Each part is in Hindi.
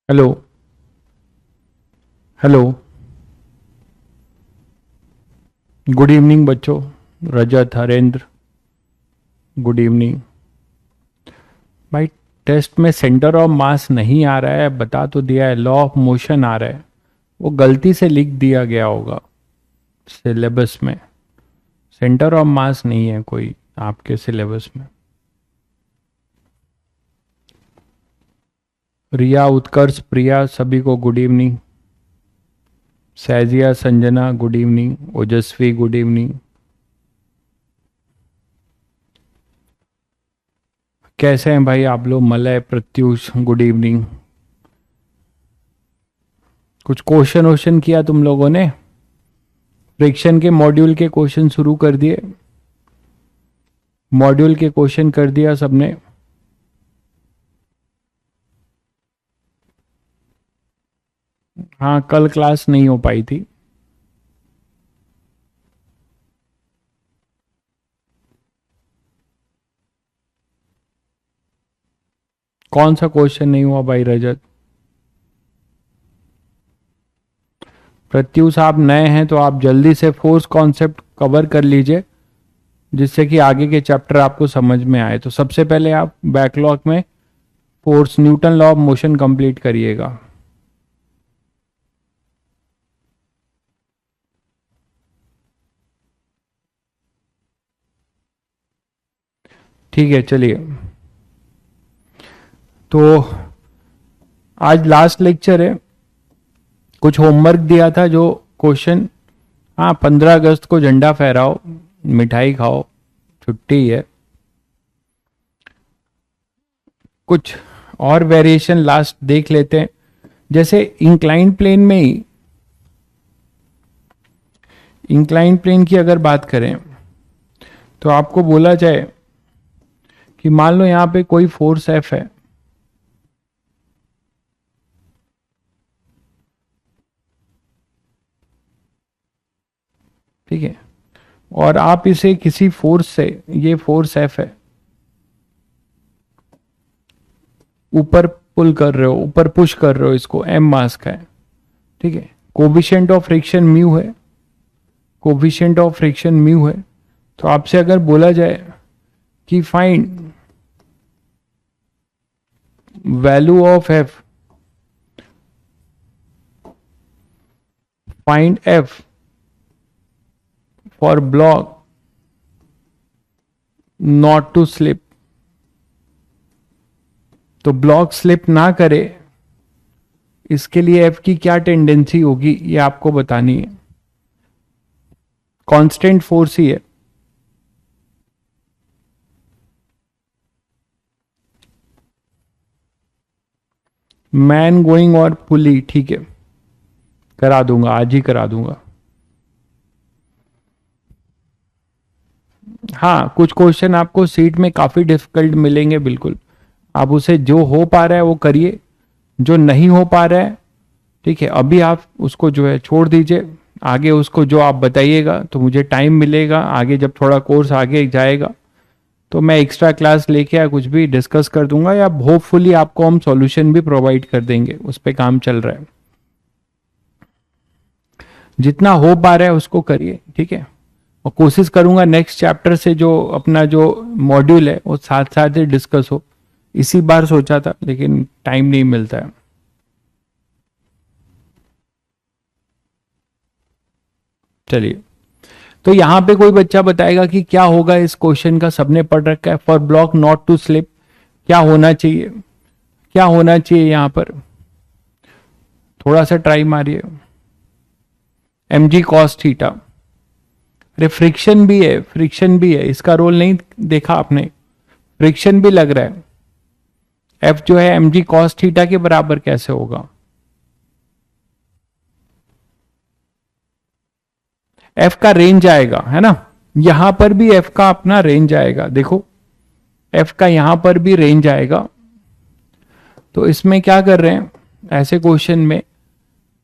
हेलो। हेलो। गुड इवनिंग बच्चों। रजत, हरेंद्र, गुड इवनिंग। भाई, टेस्ट में सेंटर ऑफ मास नहीं आ रहा है, बता तो दिया है, लॉ ऑफ मोशन आ रहा है। वो गलती से लिख दिया गया होगा सिलेबस में। सेंटर ऑफ मास नहीं है कोई आपके सिलेबस में। रिया, उत्कर्ष, प्रिया, सभी को good evening. Sajiya, Sanjana, good evening. Ojaswi, good evening. कैसे हैं भाई आप लोग? Malay, Pratyush, good evening. कुछ क्वेश्चन वोश्चन किया तुम लोगों ने? फ्रिक्शन के मॉड्यूल के क्वेश्चन शुरू कर दिए? मॉड्यूल के क्वेश्चन कर दिया सबने? हाँ, कल क्लास नहीं हो पाई थी। कौन सा क्वेश्चन नहीं हुआ भाई रजत? प्रत्युष, आप नए हैं तो आप जल्दी से फोर्स कॉन्सेप्ट कवर कर लीजिए, जिससे कि आगे के चैप्टर आपको समझ में आए। तो सबसे पहले आप बैकलॉग में force, Newton law of motion complete करिएगा। ठीक है, चलिए। तो आज लास्ट लेक्चर है। कुछ होमवर्क दिया था जो क्वेश्चन। हाँ, 15 अगस्त को झंडा फहराओ, मिठाई खाओ, छुट्टी है। कुछ और वेरिएशन लास्ट देख लेते हैं। जैसे इंक्लाइन प्लेन में ही, इंक्लाइन प्लेन की अगर बात करें तो आपको बोला जाए कि मान लो यहां पे कोई फोर्स एफ है, ठीक है, और आप इसे किसी फोर्स से, ये फोर्स एफ है, ऊपर पुल कर रहे हो, ऊपर पुश कर रहे हो, इसको एम मास का है, ठीक है। कोफिशिएंट ऑफ फ्रिक्शन म्यू है, कोफिशिएंट ऑफ फ्रिक्शन म्यू है। तो आपसे अगर बोला जाए कि find value of F, find F for block not to slip, तो ब्लॉक स्लिप ना करे, इसके लिए एफ की क्या टेंडेंसी होगी ये आपको बतानी है। कांस्टेंट फोर्स ही है। मैन गोइंग और पुली, ठीक है, करा दूंगा, आज ही करा दूंगा। हाँ, कुछ क्वेश्चन आपको सीट में काफी डिफिकल्ट मिलेंगे, बिल्कुल। आप उसे जो हो पा रहा है वो करिए, जो नहीं हो पा रहा है, ठीक है, अभी आप उसको जो है छोड़ दीजिए। आगे उसको जो आप बताइएगा तो मुझे टाइम मिलेगा, आगे जब थोड़ा कोर्स आगे जाएगा तो मैं एक्स्ट्रा क्लास लेके या कुछ भी डिस्कस कर दूंगा, या होपफुली आपको हम सॉल्यूशन भी प्रोवाइड कर देंगे। उस पर काम चल रहा है। जितना हो पा रहा है उसको करिए, ठीक है। और कोशिश करूंगा नेक्स्ट चैप्टर से जो अपना जो मॉड्यूल है वो साथ साथ ही डिस्कस हो। इसी बार सोचा था लेकिन टाइम नहीं मिलता है। चलिए, तो यहां पे कोई बच्चा बताएगा कि क्या होगा इस क्वेश्चन का? सबने पढ़ रखा है, for block not to slip क्या होना चाहिए? क्या होना चाहिए यहां पर? थोड़ा सा ट्राई मारिए। M g cos theta. अरे फ्रिक्शन भी है, फ्रिक्शन भी है, इसका रोल नहीं देखा आपने? फ्रिक्शन भी लग रहा है। एफ जो है एम जी कॉस थीटा के बराबर कैसे होगा? एफ का रेंज आएगा, है ना? यहां पर भी एफ का अपना रेंज आएगा, देखो एफ का यहां पर भी रेंज आएगा। तो इसमें क्या कर रहे हैं, ऐसे क्वेश्चन में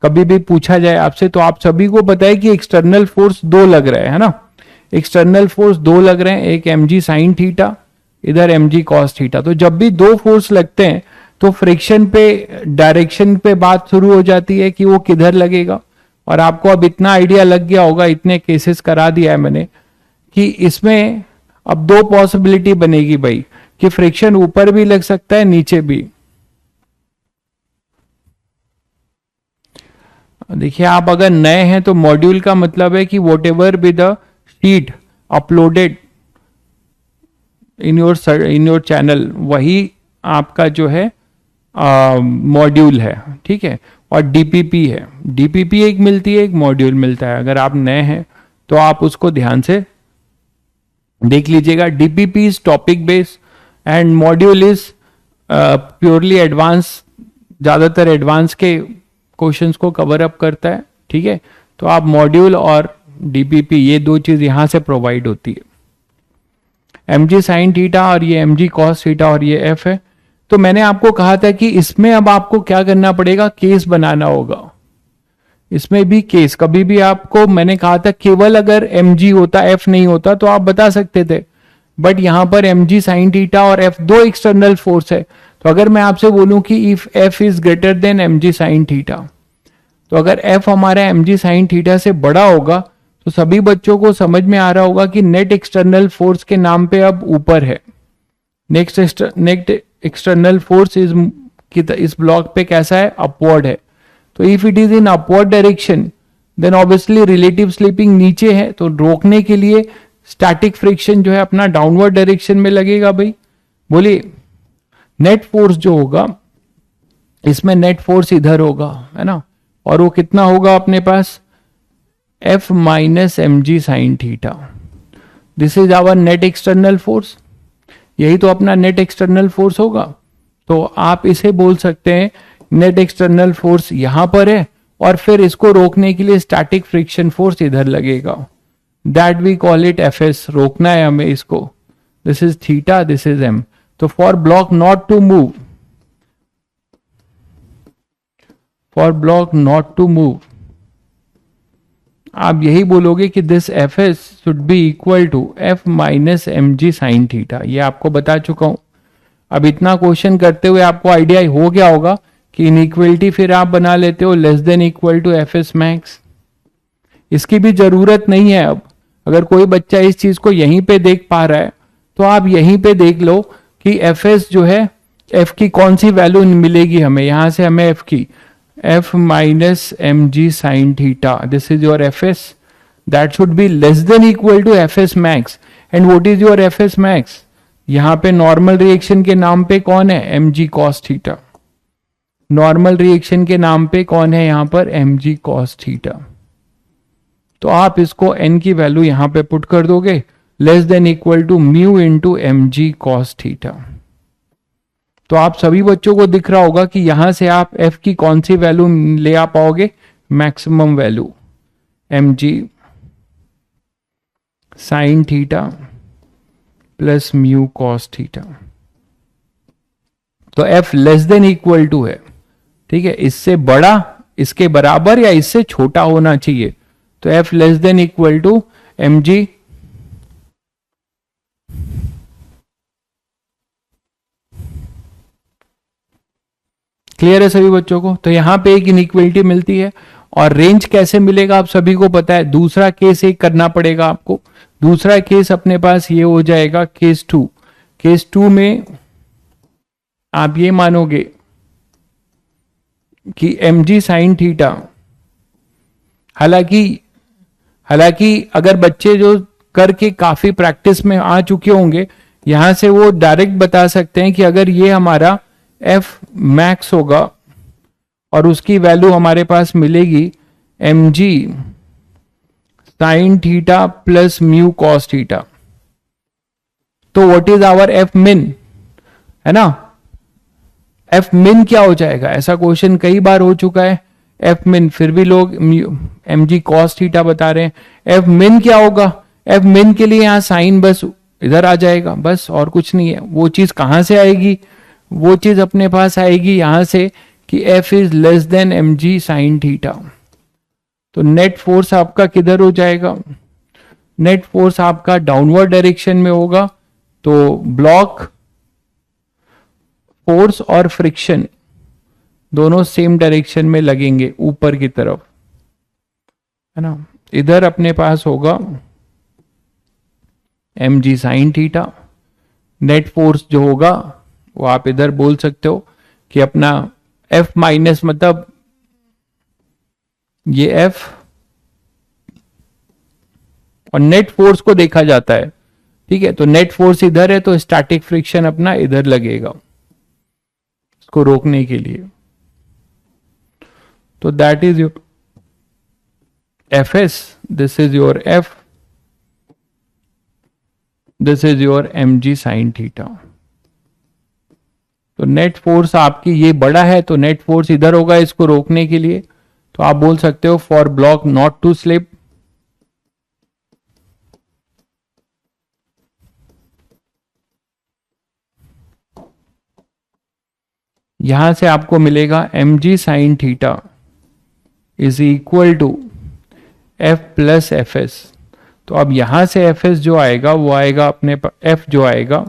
कभी भी पूछा जाए आपसे तो आप सभी को पता है कि एक्सटर्नल फोर्स दो लग रहे हैं, है ना? एक्सटर्नल फोर्स दो लग रहे हैं, एक एम जी साइन थीटा, इधर एम जी कॉस थीटा। तो जब भी दो फोर्स लगते हैं तो फ्रिक्शन पे डायरेक्शन पे बात शुरू हो जाती है कि वो किधर लगेगा। और आपको अब इतना आइडिया लग गया होगा, इतने केसेस करा दिया है मैंने, कि इसमें अब दो पॉसिबिलिटी बनेगी भाई, कि फ्रिक्शन ऊपर भी लग सकता है नीचे भी। देखिए आप अगर नए हैं तो मॉड्यूल का मतलब है कि what ever be the sheet uploaded in your channel, वही आपका जो है मॉड्यूल है, ठीक है। और डीपीपी है, डीपीपी एक मिलती है, एक मॉड्यूल मिलता है। अगर आप नए हैं तो आप उसको ध्यान से देख लीजिएगा। DPP is topic based and module is purely advance, ज्यादातर एडवांस के क्वेश्चंस को कवर अप करता है, ठीक है। तो आप मॉड्यूल और डीपीपी ये दो चीज यहां से प्रोवाइड होती है। mg साइन थीटा और ये mg कॉस थीटा और ये f है। तो मैंने आपको कहा था कि इसमें अब आपको क्या करना पड़ेगा, केस बनाना होगा। इसमें भी केस, कभी भी आपको मैंने कहा था केवल अगर mg होता f नहीं होता तो आप बता सकते थे, बट यहां पर mg साइन थीटा और f दो एक्सटर्नल फोर्स है। तो अगर मैं आपसे बोलूं कि if f is greater than mg sine theta, तो अगर f हमारा mg साइन थीटा से बड़ा होगा तो सभी बच्चों को समझ में आ रहा होगा कि नेट एक्सटर्नल फोर्स के नाम पे अब ऊपर है। नेट एक्सटर्नल फोर्स इस ब्लॉक पे कैसा है, अपवर्ड है। तो if it is in upward direction then obviously relative slipping नीचे है, तो रोकने के लिए स्टैटिक फ्रिक्शन जो है अपना डाउनवर्ड डायरेक्शन में लगेगा। भाई बोलिए, नेट फोर्स जो होगा इसमें नेट फोर्स इधर होगा, है ना, और वो कितना होगा अपने पास, F minus mg sine theta. This is our net external force, यही तो अपना नेट एक्सटर्नल फोर्स होगा। तो आप इसे बोल सकते हैं नेट एक्सटर्नल फोर्स यहां पर है और फिर इसको रोकने के लिए स्टैटिक फ्रिक्शन फोर्स इधर लगेगा, that we call it Fs। रोकना है हमें इसको, this is theta, this is m। तो for block not to move, for block not to move आप यही बोलोगे कि this Fs should be equal to F minus mg sine theta. ये आपको बता चुका हूं। अब इतना क्वेश्चन करते हुए आपको आइडिया हो गया होगा कि इनइक्वलिटी फिर आप बना लेते हो less than equal to Fs max. इसकी भी जरूरत नहीं है। अब अगर कोई बच्चा इस चीज को यहीं पे देख पा रहा है तो आप यहीं पे देख लो कि Fs जो है, F की कौन सी वैल्यू मिलेगी हमें, यहां से हमें F की F minus mg sin theta, this is your Fs, that should be less than equal to Fs max। and what is your Fs max, यहां पे नॉर्मल रिएक्शन के नाम पे कौन है, mg cos theta. Normal reaction के नाम पे कौन है यहां पर, mg cos थीटा। तो आप इसको n की वैल्यू यहां पे पुट कर दोगे, less than equal to mu into mg cos theta. तो आप सभी बच्चों को दिख रहा होगा कि यहां से आप f की कौन सी वैल्यू ले आ पाओगे, maximum value mg sine theta plus mu cos theta. तो f less than equal to है, ठीक है, इससे बड़ा, इसके बराबर या इससे छोटा होना चाहिए। तो f less than equal to mg clear है सभी बच्चों को। तो यहां पे एक इनइक्वलिटी मिलती है और रेंज कैसे मिलेगा आप सभी को पता है। दूसरा केस एक करना पड़ेगा आपको। दूसरा केस अपने पास ये हो जाएगा केस 2। केस 2 में आप ये मानोगे कि mg साइन थीटा, हालांकि अगर बच्चे जो करके काफी प्रैक्टिस में आ चुके होंगे, यहां से वो डायरेक्ट बता सकते हैं कि अगर ये हमारा F मैक्स होगा और उसकी वैल्यू हमारे पास मिलेगी mg sine theta plus mu cos theta, तो व्हाट इज आवर F मिन, है ना। F मिन क्या हो जाएगा, ऐसा क्वेश्चन कई बार हो चुका है। F मिन, फिर भी लोग mg कॉस थीटा बता रहे हैं। F मिन क्या होगा, F मिन के लिए यहां साइन बस इधर आ जाएगा, बस और कुछ नहीं है। वो चीज कहां से आएगी, वो चीज अपने पास आएगी यहां से कि F is less then mg sine theta. तो नेट फोर्स आपका किधर हो जाएगा, नेट फोर्स आपका डाउनवर्ड डायरेक्शन में होगा। तो ब्लॉक फोर्स और फ्रिक्शन दोनों सेम डायरेक्शन में लगेंगे ऊपर की तरफ, है ना। इधर अपने पास होगा mg sine theta. Net force जो होगा वो आप इधर बोल सकते हो कि अपना F माइनस, मतलब ये F, और नेट फोर्स को देखा जाता है, ठीक है। तो नेट फोर्स इधर है तो स्टैटिक फ्रिक्शन अपना इधर लगेगा इसको रोकने के लिए। तो that is your Fs, this is your F, this is your mg sine theta. तो नेट फोर्स आपकी ये बड़ा है तो नेट फोर्स इधर होगा इसको रोकने के लिए। तो आप बोल सकते हो for block not to slip, यहां से आपको मिलेगा mg sine theta is equal to F plus Fs। तो अब यहां से Fs जो आएगा वो आएगा अपने F जो आएगा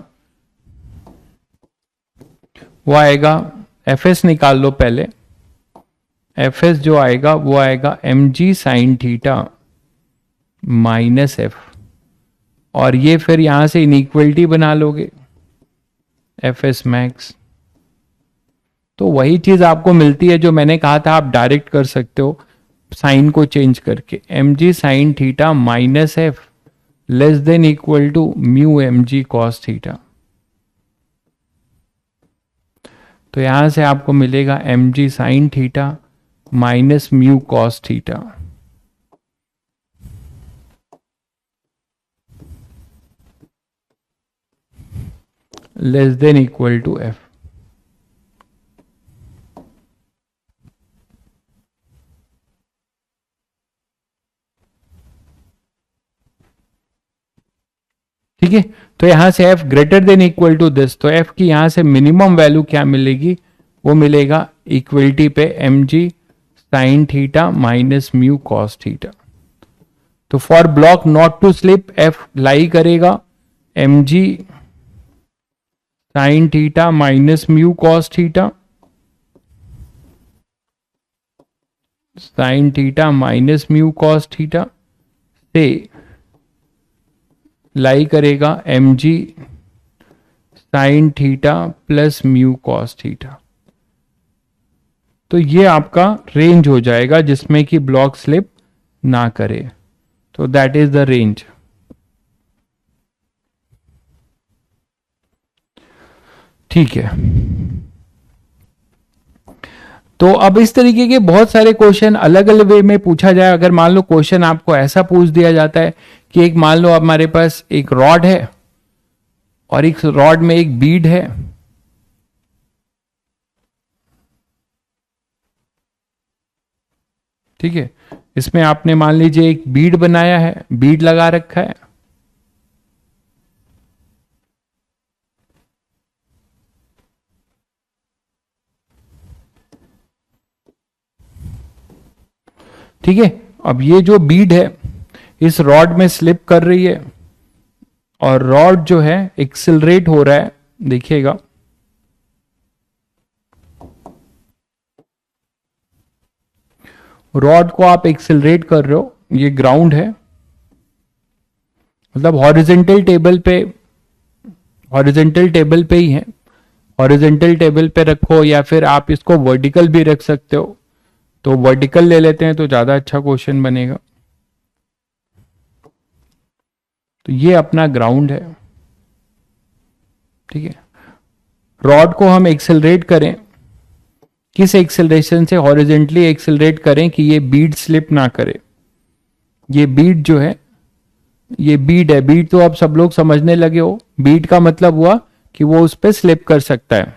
वो आएगा, Fs निकाल लो पहले, Fs जो आएगा वो आएगा mg sine theta minus F, और ये फिर यहां से इनइक्वलिटी बना लोगे Fs मैक्स। तो वही चीज आपको मिलती है जो मैंने कहा था, आप डायरेक्ट कर सकते हो साइन को चेंज करके, mg sine theta minus F less than equal to mu mg cos theta. तो यहां से आपको मिलेगा mg sine theta minus mu cos theta. Less than equal to F। ठीक है, तो यहां से F greater than equal to this, तो F की यहां से मिनिमम वैल्यू क्या मिलेगी, वो मिलेगा इक्वलिटी पे mg sine theta minus mu cos theta. तो for block not to slip F lie करेगा mg sine theta minus mu cos theta, sine theta minus mu cos theta से लाई करेगा mg sine theta plus mu cos theta. तो ये आपका रेंज हो जाएगा जिसमें कि ब्लॉक स्लिप ना करे। तो दैट इज द रेंज। ठीक है, तो अब इस तरीके के बहुत सारे क्वेश्चन अलग अलग वे में पूछा जाए। अगर मान लो क्वेश्चन आपको ऐसा पूछ दिया जाता है कि एक, मान लो हमारे पास एक रॉड है और एक रॉड में एक बीड है, ठीक है, इसमें आपने मान लीजिए एक बीड बनाया है, बीड लगा रखा है, ठीक है। अब ये जो बीड है इस रॉड में स्लिप कर रही है और रॉड जो है एक्सिलरेट हो रहा है, देखिएगा रॉड को आप एक्सिलरेट कर रहे हो, ये ग्राउंड है, मतलब हॉरिजेंटल टेबल पे ही है, हॉरिजेंटल टेबल पे रखो या फिर आप इसको वर्टिकल भी रख सकते हो। तो वर्टिकल ले लेते हैं तो ज्यादा अच्छा क्वेश्चन बनेगा। तो ये अपना ग्राउंड है, ठीक है। रॉड को हम एक्सेलरेट करें, किस एक्सेलरेशन से, हॉरिजेंटली एक्सेलरेट करें कि ये बीड स्लिप ना करे। ये बीड जो है, ये बीड है, बीड तो आप सब लोग समझने लगे हो, बीड का मतलब हुआ कि वो उस पर स्लिप कर सकता है,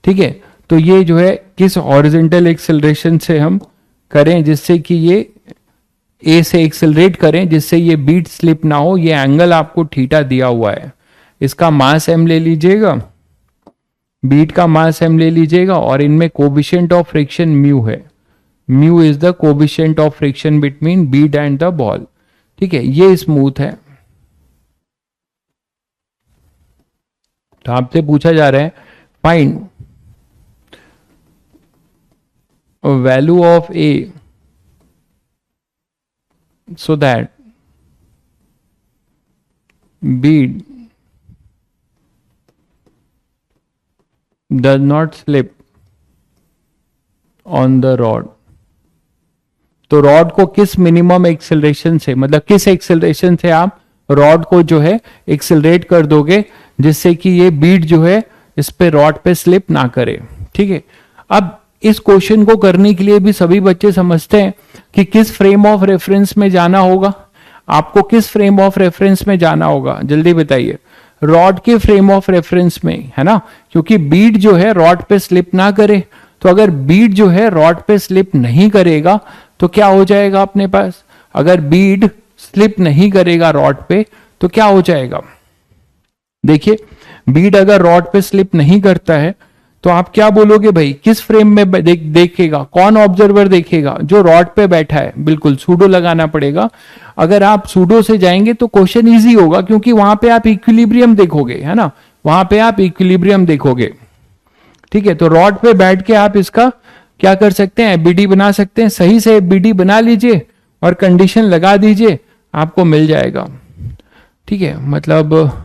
ठीक है। तो ये जो है किस हॉरिजेंटल एक्सेलरेशन से हम करें जिससे कि ये ए से एक्सेलरेट करें जिससे ये बीट स्लिप ना हो। ये एंगल आपको थीटा दिया हुआ है, इसका मास m ले लीजिएगा, बीट का मास m ले लीजिएगा और इनमें कोविशिएंट ऑफ फ्रिक्शन म्यू है, mu is the coefficient of friction between bead and the ball, ठीक है। ये स्मूथ है तो आपसे पूछा जा रहा है find value of A so that bead does not slip on the rod. तो रॉड को किस मिनिमम एक्सेलरेशन से, मतलब किस एक्सेलरेशन से आप रॉड को जो है एक्सेलरेट कर दोगे जिससे कि ये बीड जो है इस पे रॉड पे स्लिप ना करे। ठीक है, अब इस क्वेश्चन को करने के लिए भी सभी बच्चे समझते हैं कि किस फ्रेम ऑफ रेफरेंस में जाना होगा। आपको किस फ्रेम ऑफ रेफरेंस में जाना होगा, जल्दी बताइए। रॉड के फ्रेम ऑफ रेफरेंस में, है ना, क्योंकि बीड जो है रॉड पे स्लिप ना करे। तो अगर बीड जो है रॉड पे स्लिप नहीं करेगा तो क्या हो जाएगा अपने पास, अगर बीड स्लिप नहीं करेगा रॉड पे तो क्या हो जाएगा। देखिए, बीड अगर रॉड पे स्लिप नहीं करता है तो आप क्या बोलोगे भाई, किस फ्रेम में देखेगा, कौन ऑब्जर्वर देखेगा, जो रॉड पे बैठा है। बिल्कुल सूडो लगाना पड़ेगा। अगर आप सूडो से जाएंगे तो क्वेश्चन इजी होगा, क्योंकि वहां पे आप इक्विलिब्रियम देखोगे, है ना, वहां पे आप इक्विलिब्रियम देखोगे। ठीक है, तो रॉड पे बैठ के आप इसका क्या कर सकते हैं, एबीडी बना सकते हैं। सही से एबीडी बना लीजिए और कंडीशन लगा दीजिए, आपको मिल जाएगा। ठीक है, मतलब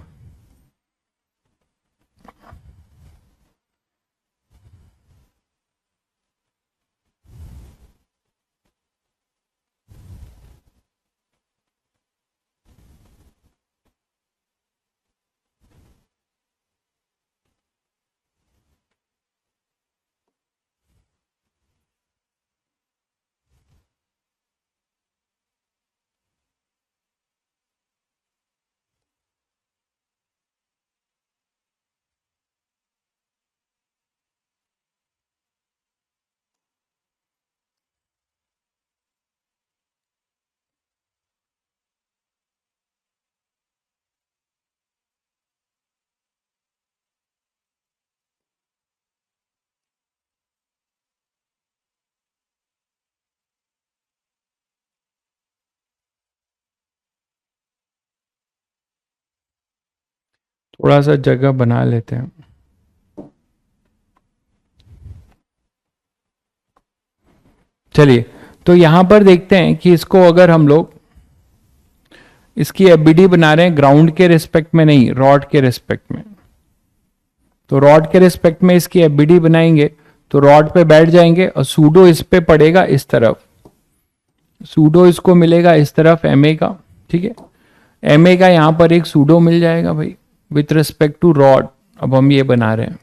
थोड़ा सा जगह बना लेते हैं। चलिए, तो यहां पर देखते हैं कि इसको अगर हम लोग इसकी एबीडी बना रहे हैं ग्राउंड के रिस्पेक्ट में नहीं, रॉड के रिस्पेक्ट में। तो रॉड के रिस्पेक्ट में इसकी एबीडी बनाएंगे तो रॉड पे बैठ जाएंगे और सूडो इस पे पड़ेगा इस तरफ, सूडो इसको मिलेगा इस तरफ एमए का। ठीक है, एमए का यहां पर एक सूडो मिल जाएगा भाई विथ रिस्पेक्ट टू रॉड। अब हम ये बना रहे हैं,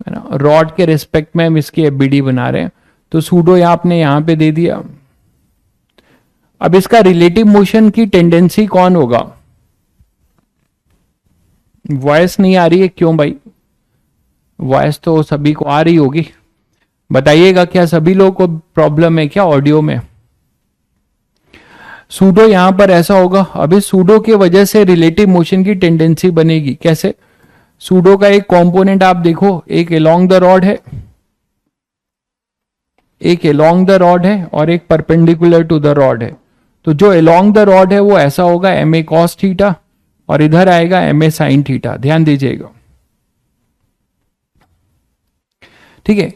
है ना, रॉड के रिस्पेक्ट में हम इसकी एबीडी बना रहे हैं। तो सूडो आपने यहां पे दे दिया। अब इसका रिलेटिव मोशन की टेंडेंसी कौन होगा। वॉइस नहीं आ रही है, क्यों भाई, वॉइस तो सभी को आ रही होगी। बताइएगा, क्या सभी लोगों को प्रॉब्लम है क्या ऑडियो में। सूडो यहां पर ऐसा होगा। अब इस सूडो के वजह से रिलेटिव मोशन की टेंडेंसी बनेगी। कैसे, सूडो का एक कंपोनेंट आप देखो, एक अलोंग द रॉड है, एक अलोंग द रॉड है और एक परपेंडिकुलर टू द रॉड है। तो जो अलोंग द रॉड है वो ऐसा होगा एम ए कॉस थीटा और इधर आएगा एम ए साइन थीटा। ध्यान दीजिएगा। ठीक है,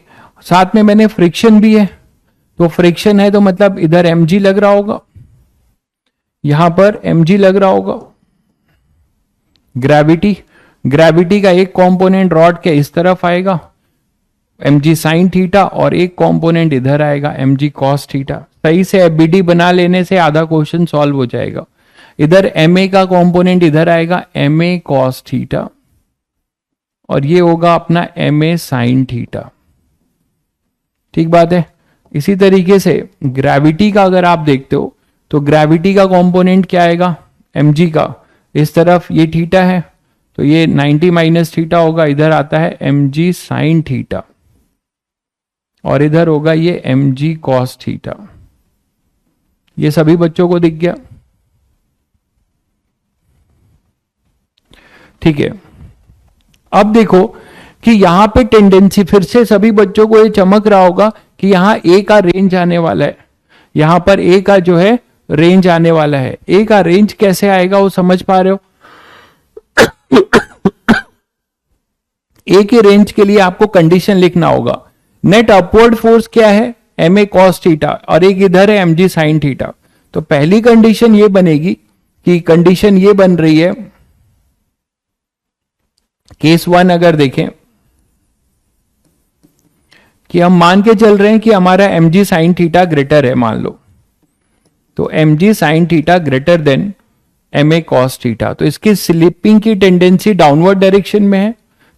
साथ में मैंने फ्रिक्शन भी है, तो फ्रिक्शन है तो मतलब इधर एम जी लग रहा होगा, यहां पर एम जी लग रहा होगा। ग्रेविटी, ग्रेविटी का एक कंपोनेंट रॉड के इस तरफ आएगा एम जी साइन थीटा और एक कंपोनेंट इधर आएगा एम जी कॉस थीटा। सही से एबीडी बना लेने से आधा क्वेश्चन सॉल्व हो जाएगा। इधर एम ए का कंपोनेंट इधर आएगा एम ए कॉस थीटा और ये होगा अपना एम ए साइन थीटा। ठीक बात है। इसी तरीके से ग्रेविटी का अगर आप देखते हो तो ग्रेविटी का कंपोनेंट क्या आएगा, एम जी का इस तरफ ये थीटा है तो ये 90 माइनस थीटा होगा, इधर आता है एम जी साइन थीटा और इधर होगा ये एम जी कॉस थीटा। ये सभी बच्चों को दिख गया। ठीक है, अब देखो कि यहां पे टेंडेंसी, फिर से सभी बच्चों को ये चमक रहा होगा कि यहां ए का रेंज आने वाला है, यहां पर ए का जो है रेंज आने वाला है। ए का रेंज कैसे आएगा वो समझ पा रहे हो। ए के रेंज के लिए आपको कंडीशन लिखना होगा। नेट अपवर्ड फोर्स क्या है, एम ए कॉस थीटा, और एक इधर है एम जी साइन थीटा। तो पहली कंडीशन ये बनेगी कि कंडीशन ये बन रही है, केस 1 अगर देखें कि हम मान के चल रहे हैं कि हमारा m g sine theta greater है, मान लो, तो m g sine theta greater than m a cos theta. तो इसकी स्लिपिंग की टेंडेंसी डाउनवर्ड डायरेक्शन में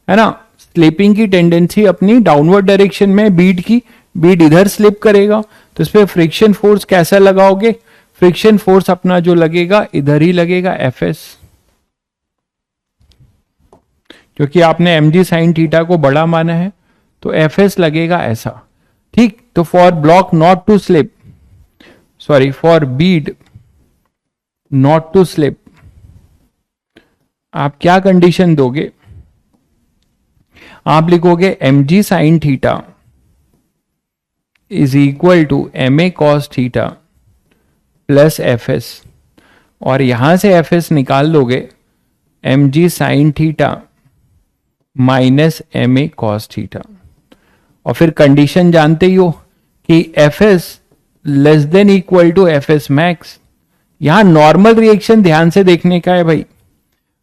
है ना, स्लिपिंग की टेंडेंसी अपनी डाउनवर्ड डायरेक्शन में, बीड इधर स्लिप करेगा। तो इस पे फ्रिक्शन फोर्स कैसा लगाओगे, फ्रिक्शन फोर्स अपना जो लगेगा इधर ही लगेगा, एफ एस, क्योंकि आपने एम जी साइन थीटा को बड़ा माना है, तो एफ एस लगेगा ऐसा। ठीक, तो for block not to slip, sorry for bead not to slip, आप क्या कंडीशन दोगे, आप लिखोगे m g sine theta is equal to m a cos theta plus F s, और यहां से एफ एस निकाल लोगे m g sine theta minus m a cos theta. और फिर कंडीशन जानते ही हो कि F s less than equal to F s max. यहां नॉर्मल रिएक्शन ध्यान से देखने का है भाई,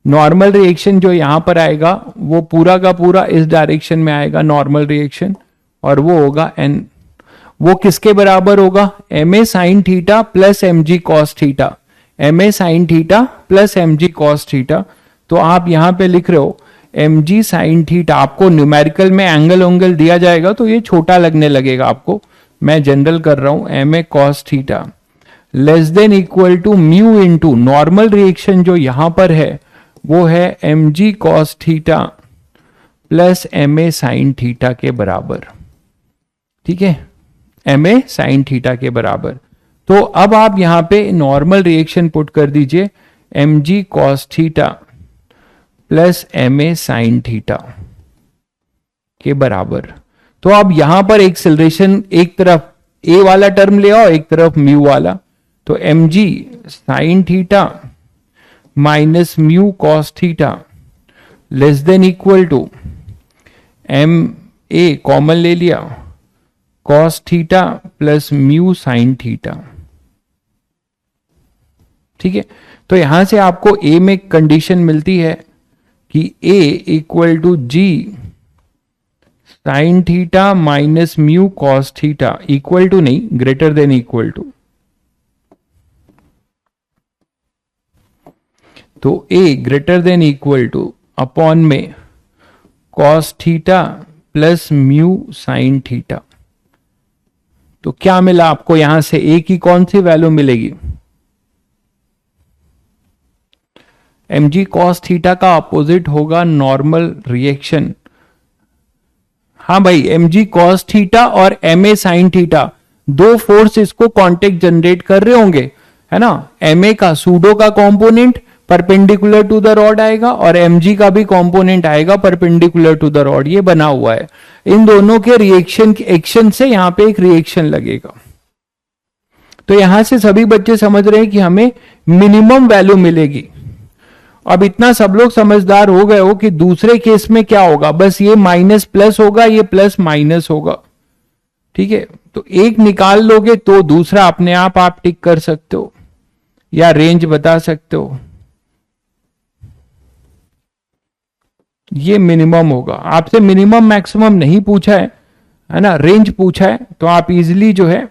नॉर्मल रिएक्शन जो यहां पर आएगा वो पूरा का पूरा इस डायरेक्शन में आएगा नॉर्मल रिएक्शन, और वो होगा एन, वो किसके बराबर होगा, m a sine theta plus m g cos theta, m a sine theta plus m g cos theta. तो आप यहां पे लिख रहे हो एम जी साइन थीटा, आपको न्यूमेरिकल में एंगल दिया जाएगा तो ये छोटा लगने लगेगा आपको, मैं जनरल कर रहा हूं, m a cos theta less than equal to mu into normal reaction जो यहां पर है वो है m g cos theta plus m a sine theta के बराबर। ठीक है, एम ए साइन थीटा के बराबर। तो अब आप यहां पे नॉर्मल रिएक्शन पुट कर दीजिए, m g cos theta plus m a sine theta के बराबर। तो अब यहां पर एक्सेलरेशन एक तरफ ए वाला टर्म ले आओ, एक तरफ म्यू वाला, तो m g sine theta minus mu cos theta less than equal to m a common ले लिया, cos theta plus mu sine theta. ठीक है, तो यहां से आपको ए में कंडीशन मिलती है कि a equal to g sine theta minus mu cos theta, equal to नहीं, ग्रेटर देन इक्वल टू। तो a greater than equal to upon में cos theta plus mu sine theta. तो क्या मिला आपको यहां से, ए की कौन सी वैल्यू मिलेगी, एम जी कॉस थीटा का अपोजिट होगा नॉर्मल रिएक्शन। हाँ भाई, एम जी कॉस थीटा और एम ए साइन थीटा दो फोर्स इसको कांटेक्ट जनरेट कर रहे होंगे, है ना। एम ए का सूडो का component perpendicular to the rod आएगा और एम जी का भी कंपोनेंट आएगा परपेंडिकुलर टू द रॉड, ये बना हुआ है। इन दोनों के रिएक्शन एक्शन से यहां पे एक रिएक्शन लगेगा। तो यहां से सभी बच्चे समझ रहे हैं कि हमें मिनिमम वैल्यू मिलेगी। अब इतना सब लोग समझदार हो गए हो कि दूसरे केस में क्या होगा, बस ये माइनस प्लस होगा, ये प्लस माइनस होगा। ठीक है, तो एक निकाल लोगे तो दूसरा अपने आप टिक कर सकते हो या रेंज बता सकते हो। ये मिनिमम होगा, आपसे मिनिमम मैक्सिमम नहीं पूछा है ना, रेंज पूछा है, तो आप इजीली जो है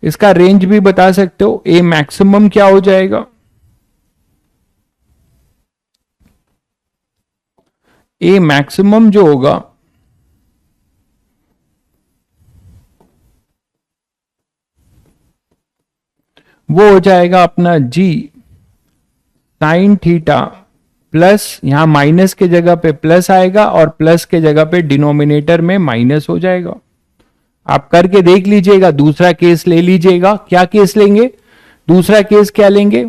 इसका रेंज भी बता सकते हो। ए मैक्सिमम क्या हो जाएगा, ए मैक्सिमम जो होगा वो हो जाएगा अपना जी साइन थीटा प्लस, यहां माइनस के जगह पे प्लस आएगा और प्लस के जगह पे डिनोमिनेटर में माइनस हो जाएगा। आप करके देख लीजिएगा, दूसरा केस ले लीजिएगा। क्या केस लेंगे, दूसरा केस क्या लेंगे,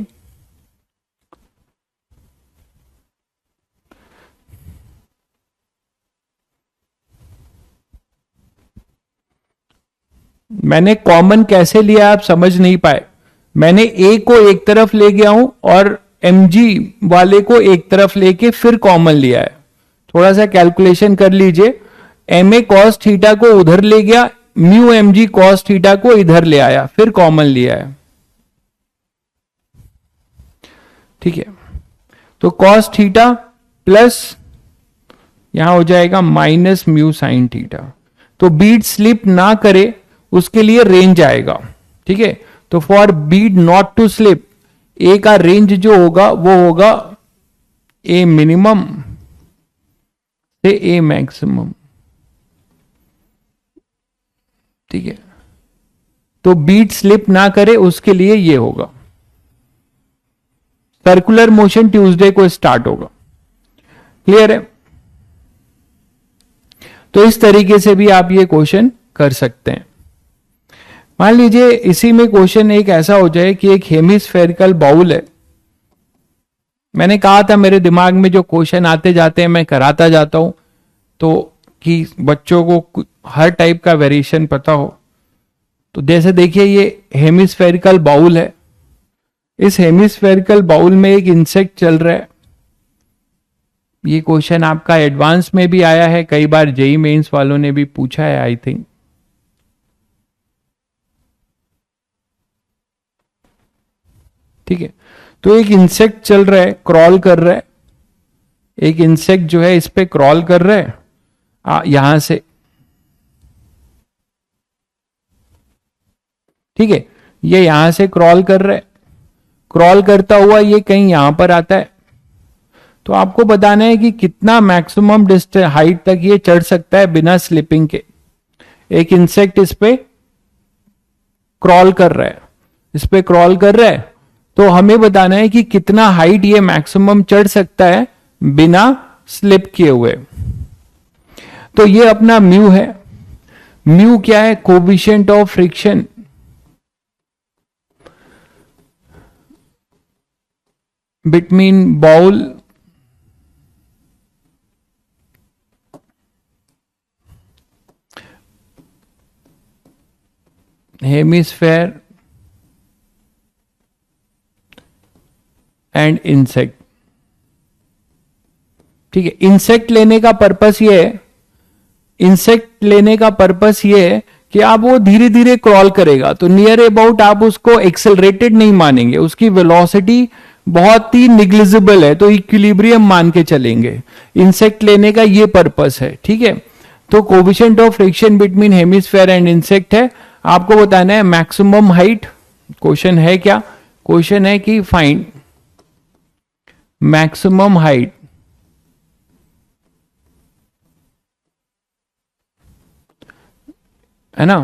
मैंने कॉमन कैसे लिया आप समझ नहीं पाए। मैंने ए को एक तरफ ले गया हूं और mg वाले को एक तरफ लेके फिर कॉमन लिया है। थोड़ा सा कैलकुलेशन कर लीजिए, ma cos थीटा को उधर ले गया, म्यू mg cos थीटा को इधर ले आया, फिर कॉमन लिया है। ठीक है, तो cos थीटा प्लस यहां हो जाएगा माइनस म्यू साइन थीटा। तो बीट स्लिप ना करे उसके लिए रेंज आएगा। ठीक है, तो for bead not to slip a का रेंज जो होगा वो होगा ए मिनिमम से ए मैक्सिमम। ठीक है, तो बीट स्लिप ना करे उसके लिए ये होगा। सर्कुलर मोशन ट्यूसडे को स्टार्ट होगा। क्लियर है? तो इस तरीके से भी आप ये क्वेश्चन कर सकते हैं। मान लीजिए इसी में क्वेश्चन एक ऐसा हो जाए कि एक हेमिस्फेरिकल बाउल है। मैंने कहा था मेरे दिमाग में जो क्वेश्चन आते जाते हैं मैं कराता जाता हूं, तो कि बच्चों को हर टाइप का वेरिएशन पता हो। तो जैसे देखिए ये हेमिस्फेरिकल बाउल है, इस हेमिस्फेरिकल बाउल में एक इंसेक्ट चल रहा है। ये क्वेश्चन आपका एडवांस में भी आया है, कई बार जेई मेंस वालों ने भी पूछा है आई थिंक। ठीक है, तो एक इंसेक्ट चल रहा है, क्रॉल कर रहा है। एक इंसेक्ट जो है इस पे क्रॉल कर रहा है यहां से। ठीक है, ये यहां से क्रॉल कर रहा है, क्रॉल करता हुआ ये कहीं यहां पर आता है। तो आपको बताना है कि कितना मैक्सिमम डिस्टेंस हाइट तक ये चढ़ सकता है बिना स्लिपिंग के। एक इंसेक्ट इस पे क्रॉल कर रहा है, इस पे क्रॉल कर रहा है, तो हमें बताना है कि कितना हाइट ये मैक्सिमम चढ़ सकता है बिना स्लिप किए हुए। तो ये अपना म्यू है। म्यू क्या है? Coefficient of friction between bowl hemisphere and insect. ठीक है, इंसेक्ट लेने का पर्पस ये है, इंसेक्ट लेने का पर्पस ये है कि आप वो धीरे धीरे क्रॉल करेगा, तो नियर अबाउट आप उसको एक्सेलरेटेड नहीं मानेंगे, उसकी वेलोसिटी बहुत ही निग्लिजिबल है, तो इक्विलिब्रियम मान के चलेंगे। इंसेक्ट लेने का ये पर्पस है। ठीक है, तो coefficient of friction between hemisphere and insect है। आपको बताना है मैक्सिमम हाइट। क्वेश्चन है क्या? क्वेश्चन है कि फाइंड मैक्सिमम हाइट है ना,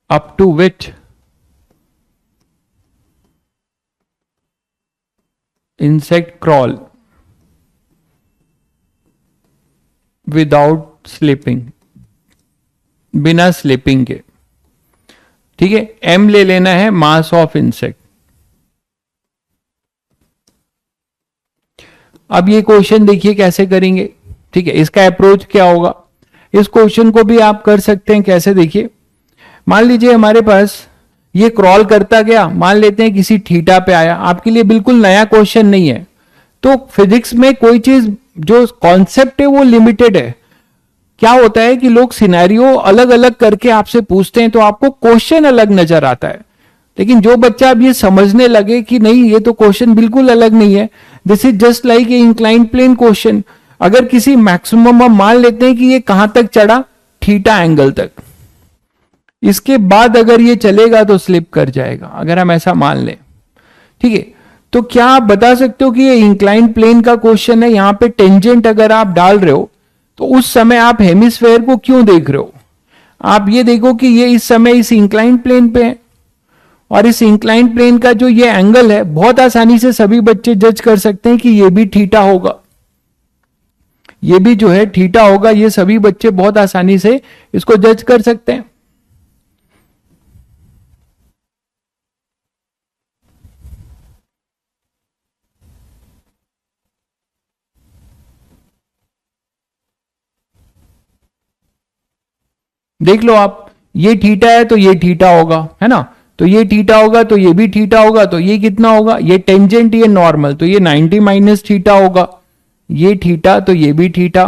up to which insect crawl without slipping, बिना स्लिपिंग के। ठीक है, एम ले लेना है मास ऑफ इंसेक्ट। अब ये क्वेश्चन देखिए कैसे करेंगे। ठीक है, इसका अप्रोच क्या होगा? इस क्वेश्चन को भी आप कर सकते हैं कैसे, देखिए। मान लीजिए हमारे पास ये क्रॉल करता गया, मान लेते हैं किसी थीटा पे आया। आपके लिए बिल्कुल नया क्वेश्चन नहीं है। तो फिजिक्स में कोई चीज जो कॉन्सेप्ट है वो लिमिटेड है। क्या होता है कि लोग सिनेरियो अलग अलग करके आपसे पूछते हैं, तो आपको क्वेश्चन अलग नजर आता है। लेकिन जो बच्चा अब ये समझने लगे कि नहीं ये तो क्वेश्चन बिल्कुल अलग नहीं है, this is just like a inclined plane question. अगर किसी मैक्सिमम हम मान लेते हैं कि ये कहां तक चढ़ा, थीटा एंगल तक, इसके बाद अगर ये चलेगा तो स्लिप कर जाएगा, अगर हम ऐसा मान लें। ठीक है, तो क्या आप बता सकते हो कि ये इंक्लाइंड प्लेन का क्वेश्चन है? यहां पे टेंजेंट अगर आप डाल रहे हो तो उस समय आप हेमिस्फेयर को क्यों देख रहे हो? आप ये देखो कि ये इस समय इस इंक्लाइंड प्लेन पे है, और इस इंक्लाइंड प्लेन का जो ये एंगल है बहुत आसानी से सभी बच्चे जज कर सकते हैं कि ये भी थीटा होगा, ये भी जो है थीटा होगा। ये सभी बच्चे बहुत आसानी से इसको जज कर सकते हैं। देख लो आप, ये थीटा है तो ये थीटा होगा, है ना। तो ये थीटा होगा, तो ये भी थीटा होगा, तो ये कितना होगा, ये टेंजेंट, ये नॉर्मल, तो ये 90 माइनस थीटा होगा, ये थीटा, तो ये भी थीटा,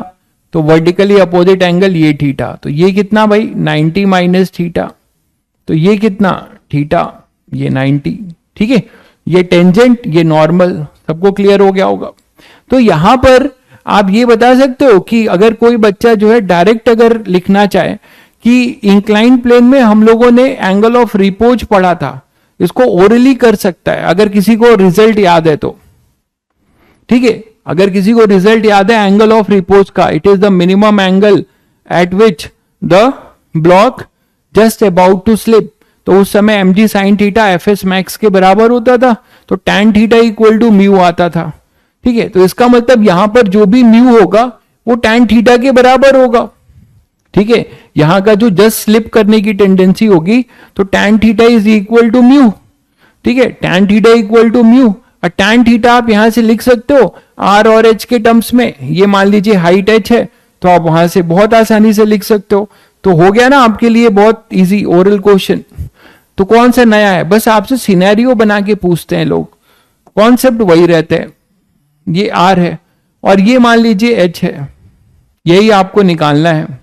तो वर्टिकली अपोजिट एंगल ये थीटा, तो ये कितना भाई 90 माइनस थीटा, तो ये कितना थीटा, ये 90। ठीक है, ये टेंजेंट, ये नॉर्मल, सबको क्लियर हो गया होगा। तो यहां पर आप ये बता सकते हो कि अगर कोई बच्चा जो है डायरेक्ट अगर लिखना चाहे कि इंक्लाइंड प्लेन में हम लोगों ने एंगल ऑफ रिपोज पढ़ा था, इसको ओरली कर सकता है अगर किसी को रिजल्ट याद है तो। ठीक है, अगर किसी को रिजल्ट याद है एंगल ऑफ रिपोज का, it is the minimum angle at which the block just about to slip, तो उस समय m g sine theta F s max के बराबर होता था, तो tan theta equal to mu आता था। ठीक है, तो इसका मतलब यहां पर जो भी म्यू होगा वो टैन थीटा के बराबर होगा। ठीक है, यहां का जो जस्ट स्लिप करने की टेंडेंसी होगी तो tan theta is equal to mu. ठीक है, tan theta equal to mu, और टैन थीटा आप यहां से लिख सकते हो आर और एच के टर्म्स में। ये मान लीजिए हाइट एच है, तो आप वहां से बहुत आसानी से लिख सकते हो। तो हो गया ना आपके लिए बहुत इजी ओरल क्वेश्चन। तो कौन सा नया है, बस आपसे सिनेरियो बना के पूछते हैं लोग, कॉन्सेप्ट वही रहते हैं। ये आर है और ये मान लीजिए एच है, यही आपको निकालना है।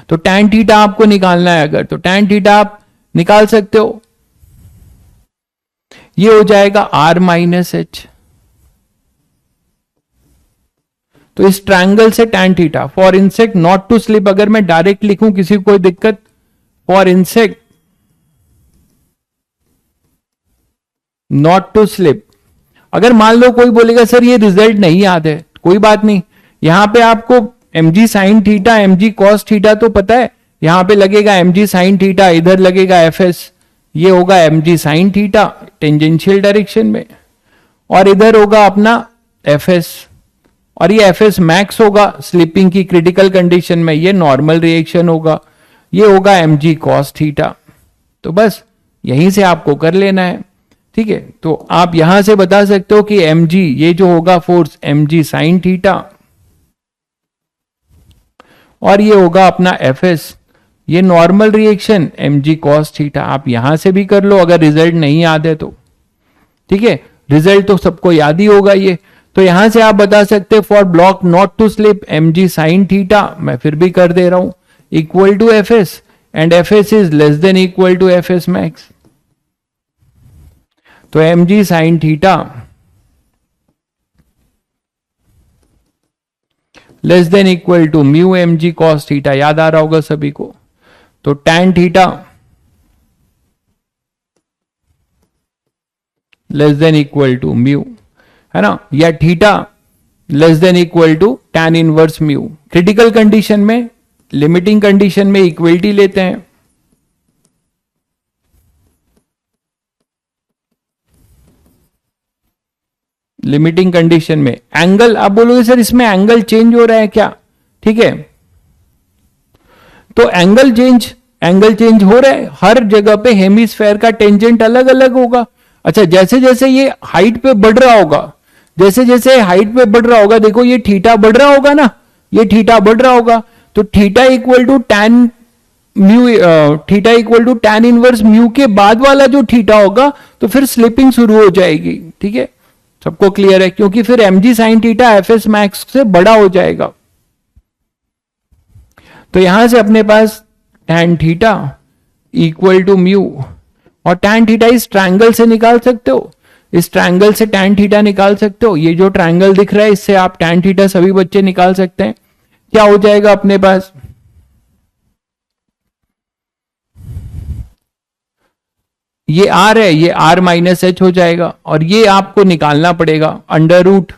तो टैन थीटा आपको निकालना है अगर, तो टैन थीटा आप निकाल सकते हो, ये हो जाएगा आर माइनस एच। तो इस ट्रायंगल से tan theta for insect not to slip, अगर मैं डायरेक्ट लिखूं किसी को कोई दिक्कत, for insect not to slip. अगर मान लो कोई बोलेगा सर ये रिजल्ट नहीं याद है, कोई बात नहीं, यहां पे आपको m g sine theta m g cos theta तो पता है, यहां पे लगेगा एम जी साइन थीटा, इधर लगेगा एफ एस, ये होगा m g sine theta tangential direction में, और इधर होगा अपना एफ एस, और ये एफ एस मैक्स होगा स्लिपिंग की क्रिटिकल कंडीशन में, ये नॉर्मल रिएक्शन होगा, ये होगा एम जी कॉस थीटा। तो बस यहीं से आपको कर लेना है। ठीक है, तो आप यहां से बता सकते हो कि एम जी, ये जो होगा force m g sine theta, और ये होगा अपना एफ एस, ये normal reaction m g cos theta. आप यहां से भी कर लो अगर रिजल्ट नहीं याद है तो। ठीक है, रिजल्ट तो सबको याद ही होगा ये। तो यहां से आप बता सकते for block not to slip m g sine theta, मैं फिर भी कर दे रहा हूं, equal to F s, and f s is less than equal to F s max. तो m g sine theta less than equal to mu m g cos theta, याद आ रहा होगा सभी को। तो tan theta less than equal to mu, है ना, या theta less than equal to tan inverse mu. Critical condition में, लिमिटिंग कंडीशन में इक्वलिटी लेते हैं। लिमिटिंग कंडीशन में एंगल, आप बोलोगे सर इसमें एंगल चेंज हो रहा है क्या? ठीक है, तो एंगल चेंज हो रहा है हर जगह पे, हेमिस्फेयर का टेंजेंट अलग अलग होगा। अच्छा, जैसे जैसे ये हाइट पे बढ़ रहा होगा, जैसे जैसे हाइट पे बढ़ रहा होगा, देखो ये थीटा बढ़ रहा होगा ना, ये थीटा बढ़ रहा होगा, तो theta equal to tan mu, theta equal to tan inverse mu के बाद वाला जो थीटा होगा, तो फिर स्लिपिंग शुरू हो जाएगी। ठीक है, सबको क्लियर है, क्योंकि फिर m g sine theta F s max से बड़ा हो जाएगा। तो यहां से अपने पास tan theta equal to mu, और टैन थीटा इस ट्रायंगल से निकाल सकते हो, इस ट्रायंगल से टैन थीटा निकाल सकते हो। ये जो ट्रायंगल दिख रहा है इससे आप टैन थीटा सभी बच्चे निकाल सकते हैं। क्या हो जाएगा अपने पास, ये आर है, ये आर माइनस एच हो जाएगा, और ये आपको निकालना पड़ेगा अंडर रूट,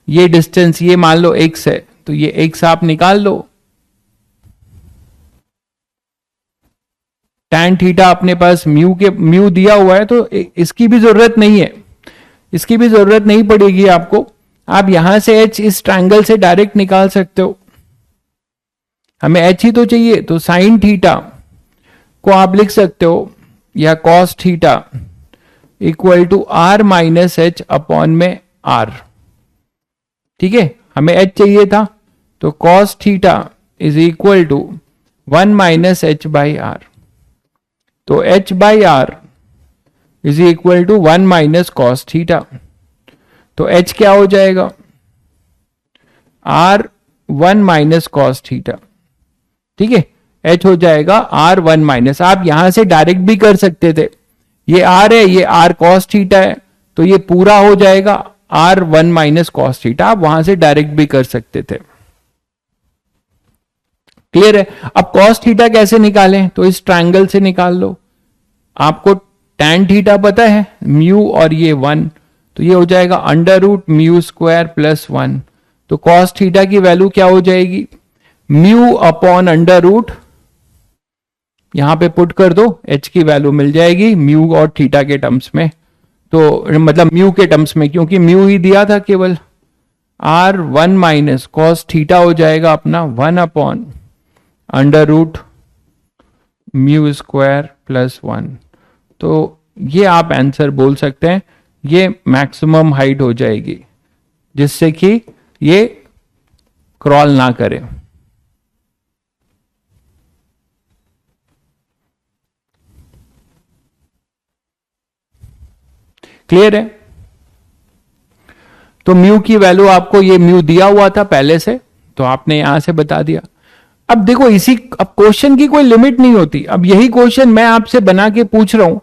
ये डिस्टेंस ये मान लो एक्स है, तो ये एक्स आप निकाल लो। टैन थीटा अपने पास म्यू दिया हुआ है, तो इसकी भी जरूरत नहीं है, इसकी भी जरूरत नहीं पड़ेगी आपको। आप यहां से एच इस ट्रायंगल से डायरेक्ट निकाल सकते हो। हमें एच ही तो चाहिए, तो साइन थीटा को आप लिख सकते हो, या cos theta equal to r minus h upon में आर। ठीक है, हमें एच चाहिए था, तो cos theta is equal to 1 minus h by r. तो h by r is equal to 1 minus cos theta. तो h क्या हो जाएगा, r 1 माइनस कॉस थीटा। ठीक है, h हो जाएगा r 1 माइनस, आप यहां से डायरेक्ट भी कर सकते थे, ये r है, ये r कॉस थीटा है, तो ये पूरा हो जाएगा r 1 माइनस कॉस थीटा, आप वहां से डायरेक्ट भी कर सकते थे। क्लियर है। अब कॉस थीटा कैसे निकालें, तो इस ट्रायंगल से निकाल लो। आपको टैन थीटा पता है, म्यू और ये 1, तो ये हो जाएगा under root mu square plus 1। तो कॉस थीटा की वैल्यू क्या हो जाएगी, म्यू अपॉन अंडर रूट, यहां पे पुट कर दो, h की वैल्यू मिल जाएगी म्यू और थीटा के टर्म्स में, तो मतलब म्यू के टर्म्स में, क्योंकि म्यू ही दिया था केवल। r 1 माइनस कॉस थीटा हो जाएगा अपना 1 upon under root mu square plus 1। तो ये आप आंसर बोल सकते हैं, ये मैक्सिमम हाइट हो जाएगी जिससे कि ये क्रॉल ना करे। क्लियर है। तो म्यू की वैल्यू आपको, ये म्यू दिया हुआ था पहले से, तो आपने यहां से बता दिया। अब देखो अब क्वेश्चन की कोई लिमिट नहीं होती। अब यही क्वेश्चन मैं आपसे बना के पूछ रहा हूं,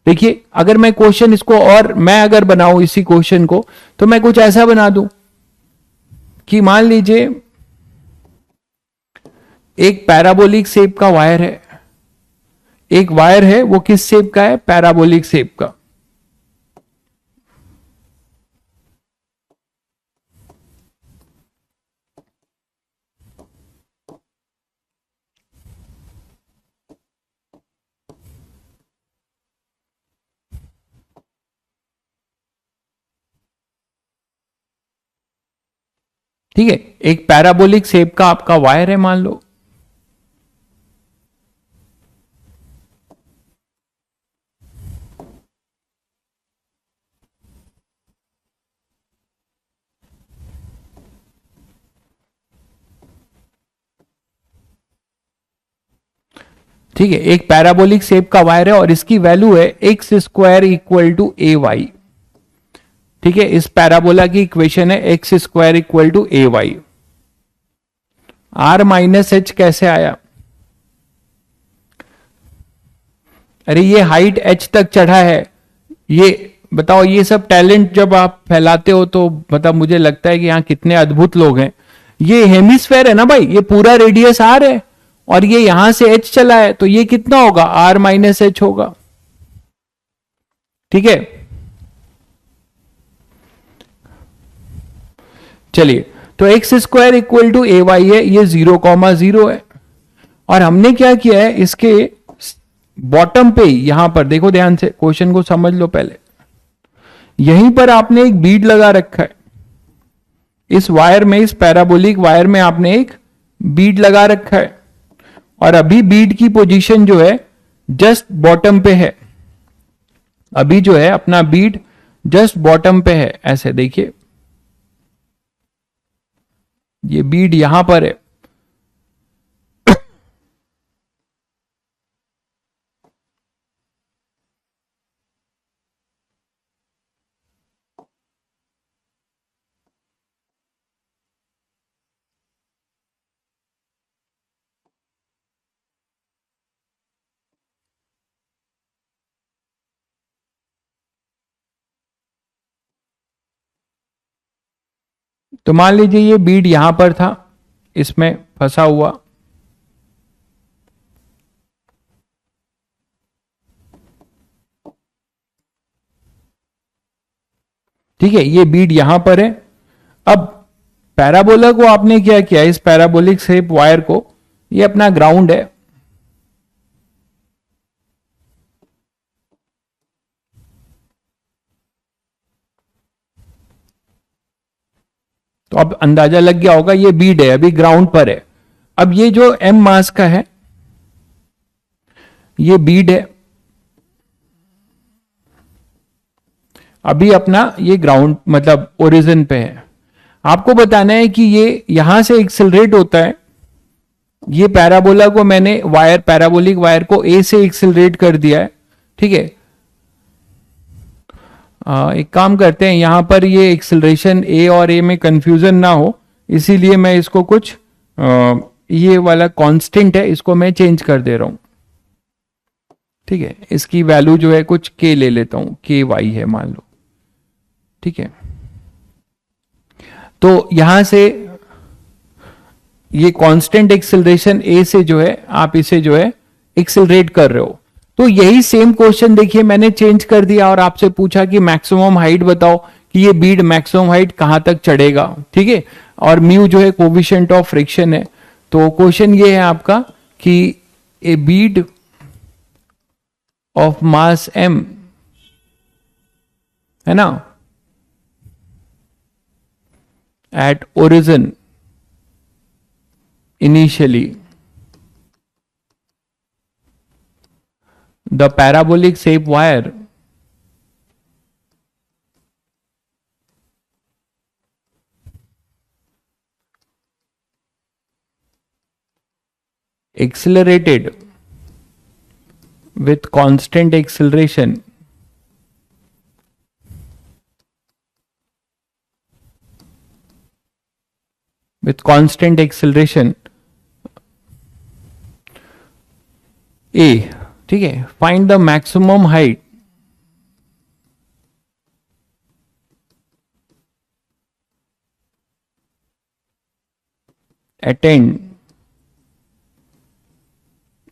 देखिए अगर मैं क्वेश्चन इसको और मैं अगर बनाऊं इसी क्वेश्चन को, तो मैं कुछ ऐसा बना दूं कि मान लीजिए एक पैराबोलिक शेप का वायर है, एक वायर है, वो किस शेप का है, पैराबोलिक शेप का। ठीक है, एक पैराबोलिक शेप का आपका वायर है मान लो। ठीक है, एक पैराबोलिक शेप का वायर है और इसकी वैल्यू है x square equal to a y. ठीक है, इस पैराबोला की इक्वेशन है x square equal to a y. R minus h कैसे आया, अरे ये हाइट एच तक चढ़ा है, ये बताओ, ये सब टैलेंट जब आप फैलाते हो तो मतलब मुझे लगता है कि यहां कितने अद्भुत लोग हैं। ये हेमिस्फेयर है ना भाई, ये पूरा रेडियस आर है और ये यहां से एच चला है, तो ये कितना होगा, आर माइनस एच होगा। ठीक है, चलिए, तो x square equal to a y है, ये 0,0 है, और हमने क्या किया है, इसके बॉटम पे यहां पर देखो ध्यान से, क्वेश्चन को समझ लो पहले, यहीं पर आपने एक बीड लगा रखा है, इस वायर में, इस पैराबोलिक वायर में आपने एक बीड लगा रखा है, और अभी बीड की पोजीशन जो है जस्ट बॉटम पे है, अभी जो है अपना बीड जस्ट बॉटम पे है, ऐसे देखिए ये बीड यहां पर है। तो मान लीजिए ये बीड यहां पर था, इसमें फंसा हुआ, ठीक है, ये बीड यहां पर है। अब पैराबोला को आपने क्या किया, इस पैराबोलिक शेप वायर को, ये अपना ग्राउंड है, तो अब अंदाजा लग गया होगा, ये बीड है, अभी ग्राउंड पर है। अब ये जो एम मास का है, ये बीड है, अभी अपना ये ग्राउंड मतलब ओरिजिन पे है। आपको बताना है कि ये यहां से एक्सेलरेट होता है ये पैराबोला को मैंने वायर, पैराबोलिक वायर को ए से एक्सिलरेट कर दिया है, ठीक है। एक काम करते हैं, यहां पर ये एक्सिलरेशन ए और ए में कंफ्यूजन ना हो, इसीलिए मैं इसको कुछ ये वाला कांस्टेंट है इसको मैं चेंज कर दे रहा हूं, ठीक है। इसकी वैल्यू जो है कुछ के ले लेता हूं, के वाई है मान लो, ठीक है। तो यहां से ये कांस्टेंट एक्सिलरेशन ए से जो है आप इसे जो है एक्सिलरेट कर रहे हो। तो यही सेम क्वेश्चन देखिए मैंने चेंज कर दिया और आपसे पूछा कि मैक्सिमम हाइट बताओ कि ये बीड मैक्सिमम हाइट कहां तक चढ़ेगा, ठीक है। और म्यू जो है कोफिशिएंट ऑफ फ्रिक्शन है। तो क्वेश्चन ये है आपका कि ए बीड ऑफ मास m, है ना, at origin initially the parabolic shape wire accelerated with constant acceleration ए, ठीक है। Find the maximum height attend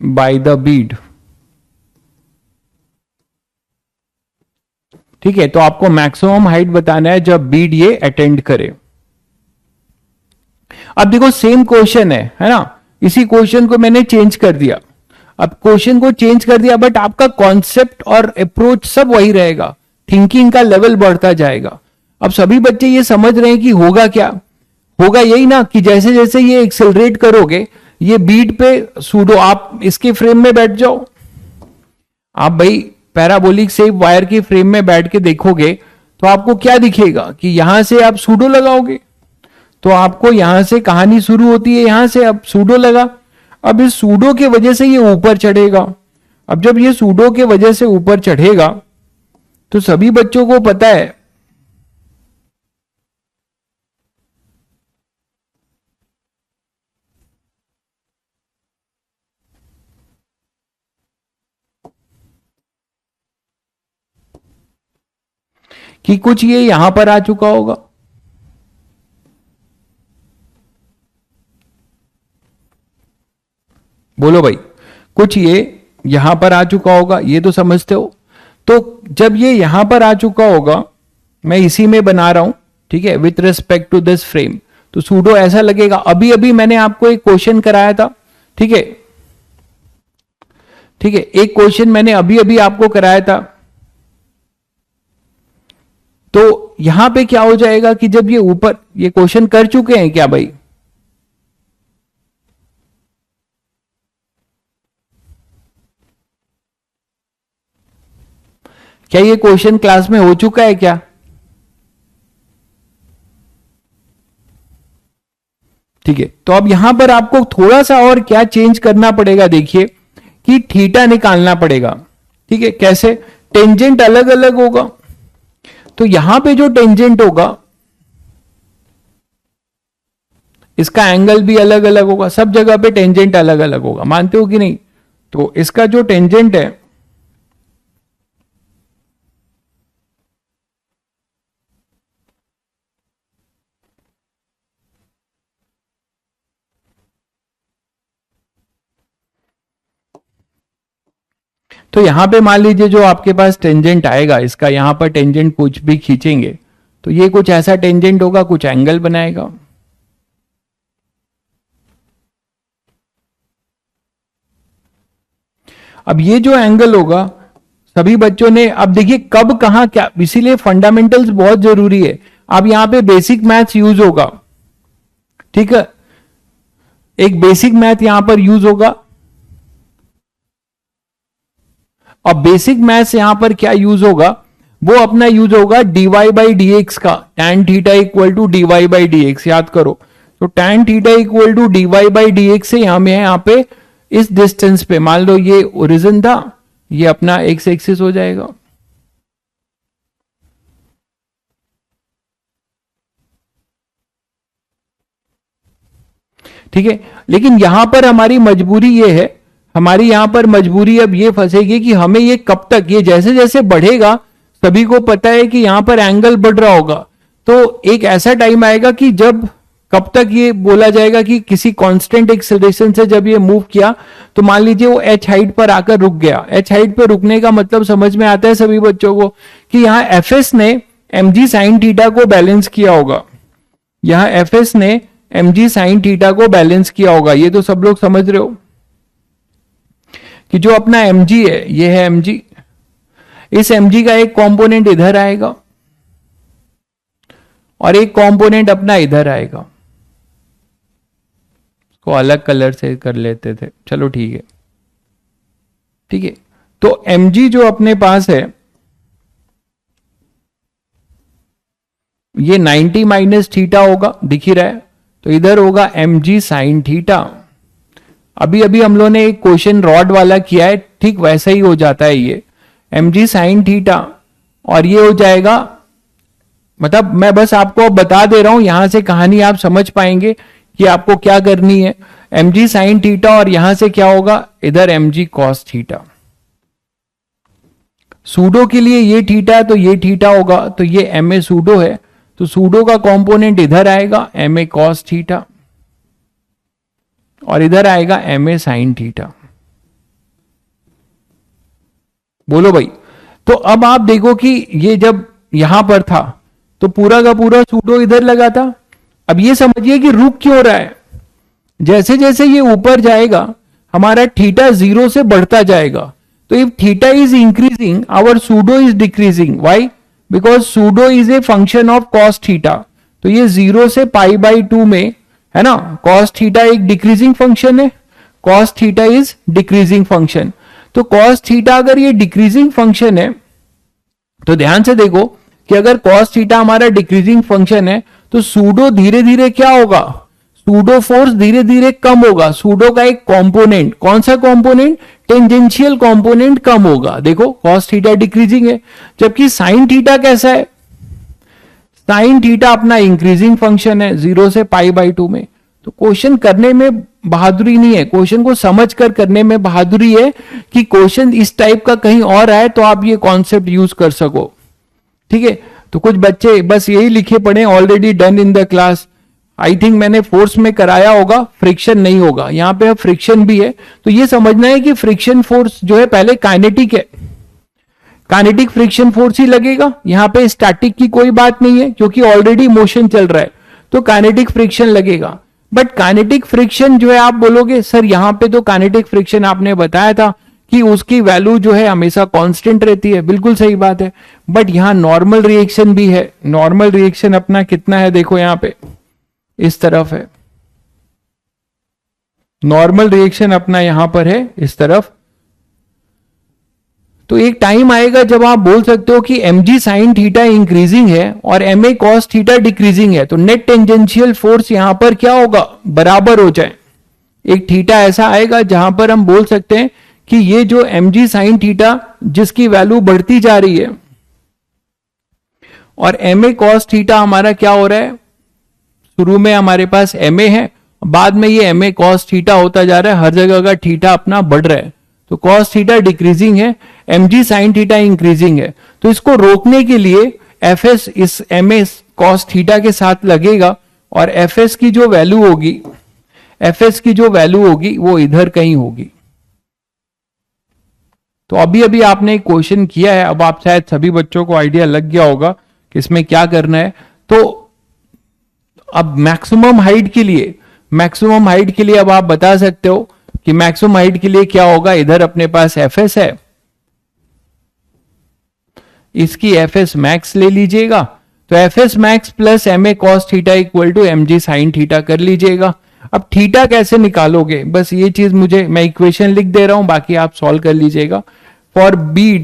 by the Beed, ठीक है। तो आपको मैक्सिमम हाइट बताना है जब बीड ये अटेंड करे। अब देखो सेम क्वेश्चन है ना, इसी क्वेश्चन को मैंने चेंज कर दिया। अब क्वेश्चन को चेंज कर दिया बट आपका कॉन्सेप्ट और अप्रोच सब वही रहेगा, थिंकिंग का लेवल बढ़ता जाएगा। अब सभी बच्चे ये समझ रहे हैं कि होगा क्या, होगा यही ना कि जैसे जैसे ये एक्सेलरेट करोगे ये बीट पे सूडो, आप इसके फ्रेम में बैठ जाओ, आप भाई पैराबोलिक शेप वायर के फ्रेम में बैठ के देखोगे तो आपको क्या दिखेगा कि यहां से आप सूडो लगाओगे तो आपको यहां से कहानी शुरू होती है, यहां से अब सूडो लगा। अब इस सूडो के वजह से ये ऊपर चढ़ेगा। अब जब ये सूडो के वजह से ऊपर चढ़ेगा तो सभी बच्चों को पता है कि कुछ ये यहां पर आ चुका होगा, बोलो भाई, कुछ ये यहां पर आ चुका होगा, ये तो समझते हो। तो जब ये यहां पर आ चुका होगा, मैं इसी में बना रहा हूं, ठीक है, with respect to this frame, तो सूडो ऐसा लगेगा। अभी अभी मैंने आपको एक क्वेश्चन कराया था, ठीक है, ठीक है, एक क्वेश्चन मैंने अभी अभी आपको कराया था। तो यहां पे क्या हो जाएगा कि जब ये ऊपर, ये क्वेश्चन कर चुके हैं क्या भाई, क्या ये क्वेश्चन क्लास में हो चुका है क्या? ठीक है, तो अब यहां पर आपको थोड़ा सा और क्या चेंज करना पड़ेगा, देखिए कि थीटा निकालना पड़ेगा, ठीक है। कैसे? टेंजेंट अलग अलग होगा, तो यहां पे जो टेंजेंट होगा इसका एंगल भी अलग अलग होगा, सब जगह पे टेंजेंट अलग अलग होगा, मानते हो कि नहीं? तो इसका जो टेंजेंट है तो यहां पे मान लीजिए जो आपके पास टेंजेंट आएगा, इसका यहां पर टेंजेंट कुछ भी खींचेंगे तो ये कुछ ऐसा टेंजेंट होगा, कुछ एंगल बनाएगा। अब ये जो एंगल होगा सभी बच्चों ने, अब देखिए कब कहां क्या, इसीलिए फंडामेंटल्स बहुत जरूरी है। अब यहां पे बेसिक मैथ्स यूज होगा, ठीक है, एक बेसिक मैथ यहां पर यूज होगा। और बेसिक मैथ्स यहां पर क्या यूज होगा, वो अपना यूज होगा dy बाई डी एक्स का, tan theta equal to dy by d x. याद करो तो tan theta equal to dy by d x से यहां में है, यहाँ पे इस डिस्टेंस पे मान लो ये ओरिजिन था, ये अपना एक्स एक्सिस हो जाएगा। ठीक है, लेकिन यहां पर हमारी मजबूरी ये है, हमारी यहां पर मजबूरी अब ये फंसेगी कि हमें ये कब तक, ये जैसे जैसे बढ़ेगा, सभी को पता है कि यहां पर एंगल बढ़ रहा होगा, तो एक ऐसा टाइम आएगा कि जब, कब तक ये बोला जाएगा कि किसी कांस्टेंट एक्सेलरेशन से जब ये मूव किया, तो मान लीजिए वो एच हाइट पर आकर रुक गया। एच हाइट पर रुकने का मतलब समझ में आता है सभी बच्चों को कि यहां एफ एस ने एम जी साइन थीटा को बैलेंस किया होगा, यहां एफ एस ने एम जी साइन थीटा को बैलेंस किया होगा। ये तो सब लोग समझ रहे हो कि जो अपना एम जी है, ये है एम जी, इस एम जी का एक कंपोनेंट इधर आएगा और एक कंपोनेंट अपना इधर आएगा। को अलग कलर से कर लेते थे, चलो ठीक है, ठीक है। तो mg जो अपने पास है ये 90 माइनस थीटा होगा, दिख ही रहा है, तो इधर होगा mg साइन थीटा। अभी अभी हम लोगों ने एक क्वेश्चन रॉड वाला किया है, ठीक वैसा ही हो जाता है ये mg साइन थीटा, और ये हो जाएगा, मतलब मैं बस आपको बता दे रहा हूं, यहां से कहानी आप समझ पाएंगे कि आपको क्या करनी है। mg साइन थीटा और यहां से क्या होगा, इधर mg कॉस थीटा। सूडो के लिए ये थीटा तो ये थीटा होगा, तो ये ma सूडो है, तो सूडो का कंपोनेंट इधर आएगा ma कॉस थीटा और इधर आएगा ma साइन थीटा। बोलो भाई, तो अब आप देखो कि ये जब यहां पर था तो पूरा का पूरा सूडो इधर लगा था। अब ये समझिए कि रुक क्यों रहा है, जैसे जैसे ये ऊपर जाएगा हमारा थीटा जीरो से बढ़ता जाएगा। तो if theta is increasing our pseudo is decreasing, why, because pseudo is a function of cos theta. तो ये 0 से पाई बाई 2 में है ना, कॉस थीटा एक डिक्रीजिंग फंक्शन है, cos theta is decreasing function. तो कॉस थीटा अगर ये डिक्रीजिंग फंक्शन है, तो ध्यान से देखो कि अगर कॉस थीटा हमारा डिक्रीजिंग फंक्शन है, तो सूडो धीरे धीरे क्या होगा, सूडो फोर्स धीरे धीरे कम होगा। सूडो का एक कंपोनेंट, कौन सा कंपोनेंट, टेंजेंशियल कंपोनेंट कम होगा। देखो कॉस थीटा डिक्रीजिंग है, जबकि साइन थीटा कैसा है, साइन थीटा अपना इंक्रीजिंग फंक्शन है 0 से पाई बाई 2 में। तो क्वेश्चन करने में बहादुरी नहीं है, क्वेश्चन को समझ कर करने में बहादुरी है कि क्वेश्चन इस टाइप का कहीं और आए तो आप ये कॉन्सेप्ट यूज कर सको। ठीक है, तो कुछ बच्चे बस यही लिखे पड़े already done in the class. I think मैंने फोर्स में कराया होगा, फ्रिक्शन नहीं होगा, यहां पे अब फ्रिक्शन भी है। तो ये समझना है कि फ्रिक्शन फोर्स जो है पहले काइनेटिक है, काइनेटिक फ्रिक्शन फोर्स ही लगेगा, यहां पे स्टैटिक की कोई बात नहीं है क्योंकि ऑलरेडी मोशन चल रहा है, तो काइनेटिक फ्रिक्शन लगेगा। बट काइनेटिक फ्रिक्शन जो है आप बोलोगे सर यहां पे तो काइनेटिक फ्रिक्शन आपने बताया था कि उसकी वैल्यू जो है हमेशा कांस्टेंट रहती है, बिल्कुल सही बात है, बट यहां नॉर्मल रिएक्शन भी है। नॉर्मल रिएक्शन अपना कितना है, देखो यहां पे इस तरफ है, नॉर्मल रिएक्शन अपना यहां पर है इस तरफ। तो एक टाइम आएगा जब आप बोल सकते हो कि mg साइन थीटा इंक्रीजिंग है और ma कॉस थीटा डिक्रीजिंग है, तो नेट टेंजेंशियल फोर्स यहां पर क्या होगा, बराबर हो जाए। एक थीटा ऐसा आएगा जहां पर हम बोल सकते हैं कि ये जो mg साइन थीटा जिसकी वैल्यू बढ़ती जा रही है और ma कॉस थीटा हमारा क्या हो रहा है, शुरू में हमारे पास ma है, बाद में ये ma कॉस थीटा होता जा रहा है, हर जगह का थीटा अपना बढ़ रहा है। तो कॉस थीटा डिक्रीजिंग है, mg साइन थीटा इंक्रीजिंग है। तो इसको रोकने के लिए fs इस ma कॉस थीटा के साथ लगेगा और fs की जो वैल्यू होगी, fs की जो वैल्यू होगी वो इधर कहीं होगी। तो अभी अभी आपने एक क्वेश्चन किया है, अब आप शायद सभी बच्चों को आइडिया लग गया होगा कि इसमें क्या करना है। तो अब मैक्सिमम हाइट के लिए, मैक्सिमम हाइट के लिए अब आप बता सकते हो कि मैक्सिमम हाइट के लिए क्या होगा, इधर अपने पास fs है, इसकी fs मैक्स ले लीजिएगा, तो fs max plus ma cos theta equal to mg sine theta कर लीजिएगा। अब थीटा कैसे निकालोगे, बस ये चीज मुझे, मैं इक्वेशन लिख दे रहा हूं, बाकी आप सॉल्व कर लीजिएगा। फॉर बी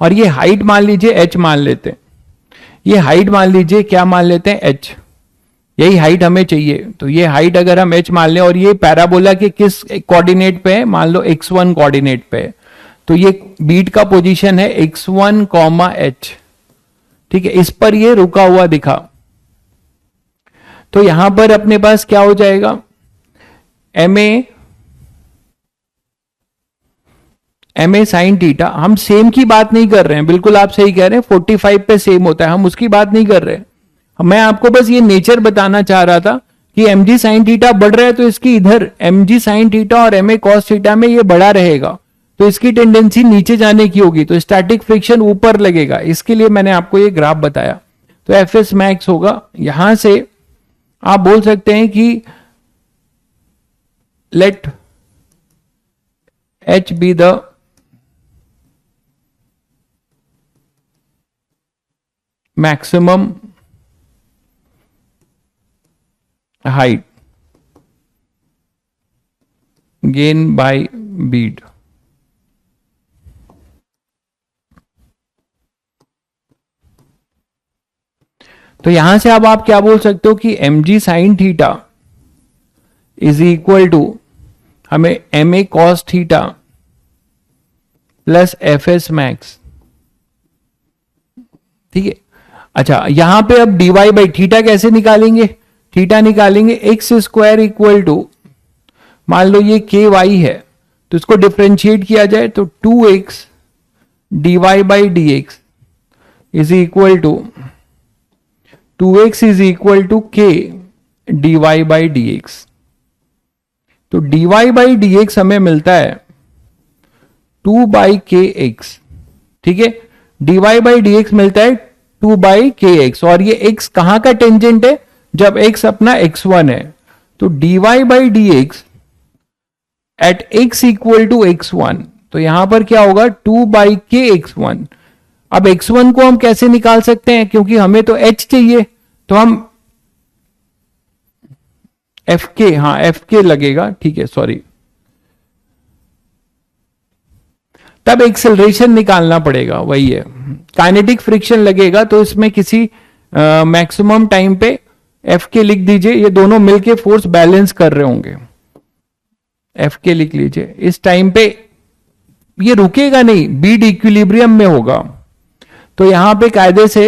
और ये हाइट मान लीजिए h मान लेते हैं, ये हाइट मान लीजिए क्या मान लेते हैं h, यही हाइट हमें चाहिए। तो ये हाइट अगर हम h मान लें और ये पैराबोला के किस कोऑर्डिनेट पे है, मान लो x1 कोऑर्डिनेट पे है, तो ये बीट का पोजीशन है x1, h, ठीक है, इस पर ये रुका हुआ दिखा। तो यहां पर अपने पास क्या हो जाएगा, ma साइन थीटा, हम सेम की बात नहीं कर रहे हैं, बिल्कुल आप सही कह रहे हैं, 45 पे सेम होता है, हम उसकी बात नहीं कर रहे हैं। मैं आपको बस ये नेचर बताना चाह रहा था कि mg साइन थीटा बढ़ रहा है तो इसकी इधर mg साइन थीटा और ma cos थीटा में ये बढ़ा रहेगा, तो इसकी टेंडेंसी नीचे जाने की होगी, तो स्टैटिक फ्रिक्शन ऊपर लगेगा, इसके लिए मैंने आपको ये ग्राफ बताया। तो एफएस मैक्स होगा, यहां से आप बोल सकते हैं कि let h be the maximum height gain by bead. तो यहां से अब आप क्या बोल सकते हो कि mg sine theta is equal to हमें ma cos theta plus fs max, ठीक है। अच्छा, यहां पे अब dy बाई थीटा कैसे निकालेंगे, थीटा निकालेंगे एक्स स्क्वायर इक्वल टू, मान लो ये ky है तो इसको डिफरेंशिएट किया जाए तो 2x dy by d x is equal to 2x is equal to k dy by d x. तो dy बाई डी एक्स हमें मिलता है 2 बाई के एक्स, ठीक है, dy बाई डी एक्स मिलता है 2 बाई के एक्स, और ये x कहां का टेंजेंट है, जब x अपना x1 है, तो dy by d x at x equal to x1, तो यहां पर क्या होगा 2 बाई के x1। अब x1 को हम कैसे निकाल सकते हैं, क्योंकि हमें तो h चाहिए, तो हम fk, हाँ fk लगेगा, ठीक है, सॉरी, तब एक्सेलरेशन निकालना पड़ेगा, वही है, काइनेटिक फ्रिक्शन लगेगा, तो इसमें किसी मैक्सिमम टाइम पे fk लिख दीजिए, ये दोनों मिलके फोर्स बैलेंस कर रहे होंगे, fk लिख लीजिए। इस टाइम पे ये रुकेगा नहीं, बीट इक्विलिब्रियम में होगा, तो यहां पे कायदे से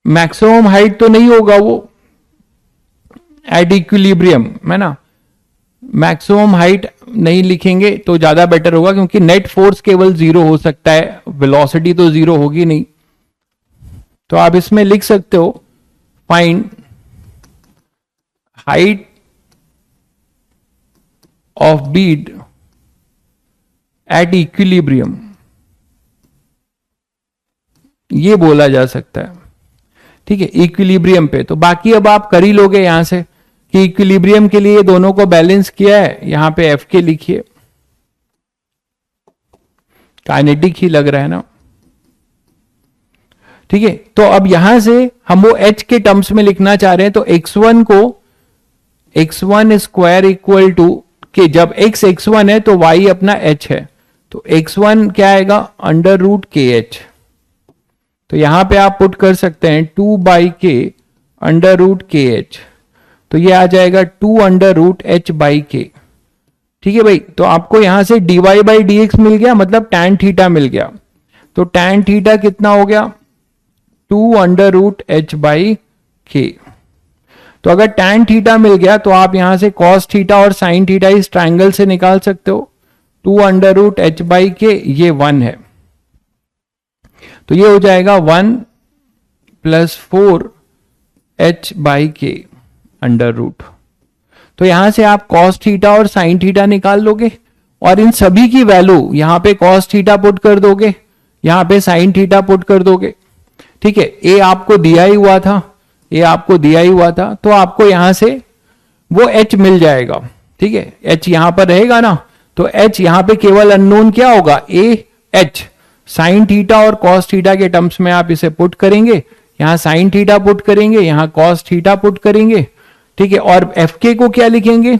मैक्सिमम हाइट तो नहीं होगा वो एट इक्विलिब्रियम, है ना, मैक्सिमम हाइट नहीं लिखेंगे तो ज्यादा बेटर होगा, क्योंकि नेट फोर्स केवल 0 हो सकता है, वेलोसिटी तो 0 होगी नहीं। तो आप इसमें लिख सकते हो find height of bead at equilibrium, ये बोला जा सकता है, ठीक है, इक्विलिब्रियम पे। तो बाकी अब आप कर ही लोगे यहां से कि इक्विलिब्रियम के लिए दोनों को बैलेंस किया है, यहां पे fk लिखिए, काइनेटिक ही लग रहा है ना, ठीक है। तो अब यहां से हम वो h के टर्म्स में लिखना चाह रहे हैं, तो x1 को x1 स्क्वायर इक्वल टू के, जब x x1 है तो y अपना h है, तो x1 क्या आएगा अंडर रूट के एच, तो यहां पे आप पुट कर सकते हैं 2 बाई के अंडर रूट के एच, तो ये आ जाएगा 2 अंडर रूट एच बाई के, ठीक है भाई। तो आपको यहां से dy बाई डी एक्स मिल गया, मतलब tan थीटा मिल गया, तो tan थीटा कितना हो गया 2 अंडर रूट एच बाई के। तो अगर tan थीटा मिल गया तो आप यहां से cos थीटा और sin थीटा इस ट्राइंगल से निकाल सकते हो, 2 अंडर रूट एच बाई के, ये 1 है, तो ये हो जाएगा 1 प्लस 4 एच बाई के अंडर रूट। तो यहां से आप cos थीटा और sin थीटा निकाल लोगे, और इन सभी की वैल्यू यहां पे cos थीटा पुट कर दोगे, यहां पे sin थीटा पुट कर दोगे, ठीक है। ए आपको दिया ही हुआ था, ये आपको दिया ही हुआ था, तो आपको यहां से वो h मिल जाएगा, ठीक है, h यहां पर रहेगा ना, तो h यहां पे केवल अननोन क्या होगा a h, साइन थीटा और cos थीटा के टर्म्स में आप इसे पुट करेंगे, यहां साइन थीटा पुट करेंगे, यहां cos थीटा पुट करेंगे, ठीक है। और fk को क्या लिखेंगे,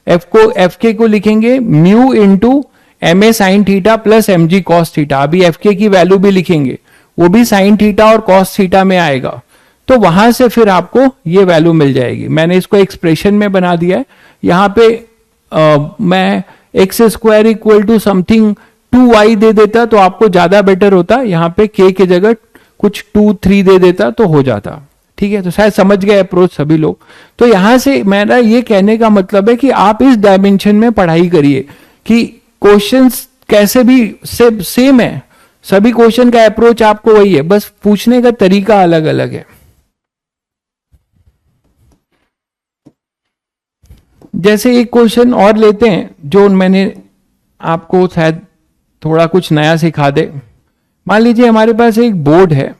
fk को लिखेंगे mu into m a sine theta plus m g cos theta, अभी एफ के की वैल्यू भी लिखेंगे, वो भी साइन थीटा और कॉस थीटा में आएगा, तो वहां से फिर आपको ये वैल्यू मिल जाएगी। मैंने इसको एक्सप्रेशन में बना दिया है, यहां पे मैं x square equal to something 2y दे देता तो आपको ज्यादा बेटर होता, यहां पे k की जगह कुछ 2 3 दे देता तो हो जाता। ठीक है, तो शायद समझ गए अप्रोच सभी लोग। तो यहां से मेरा ये कहने का मतलब है कि आप इस डायमेंशन में पढ़ाई करिए कि क्वेश्चंस कैसे भी सेम है, सभी क्वेश्चन का अप्रोच आपको वही है, बस पूछने का तरीका अलग अलग है। जैसे एक क्वेश्चन और लेते हैं जो मैंने आपको शायद थोड़ा कुछ नया सिखा दे। मान लीजिए हमारे पास एक बोर्ड है,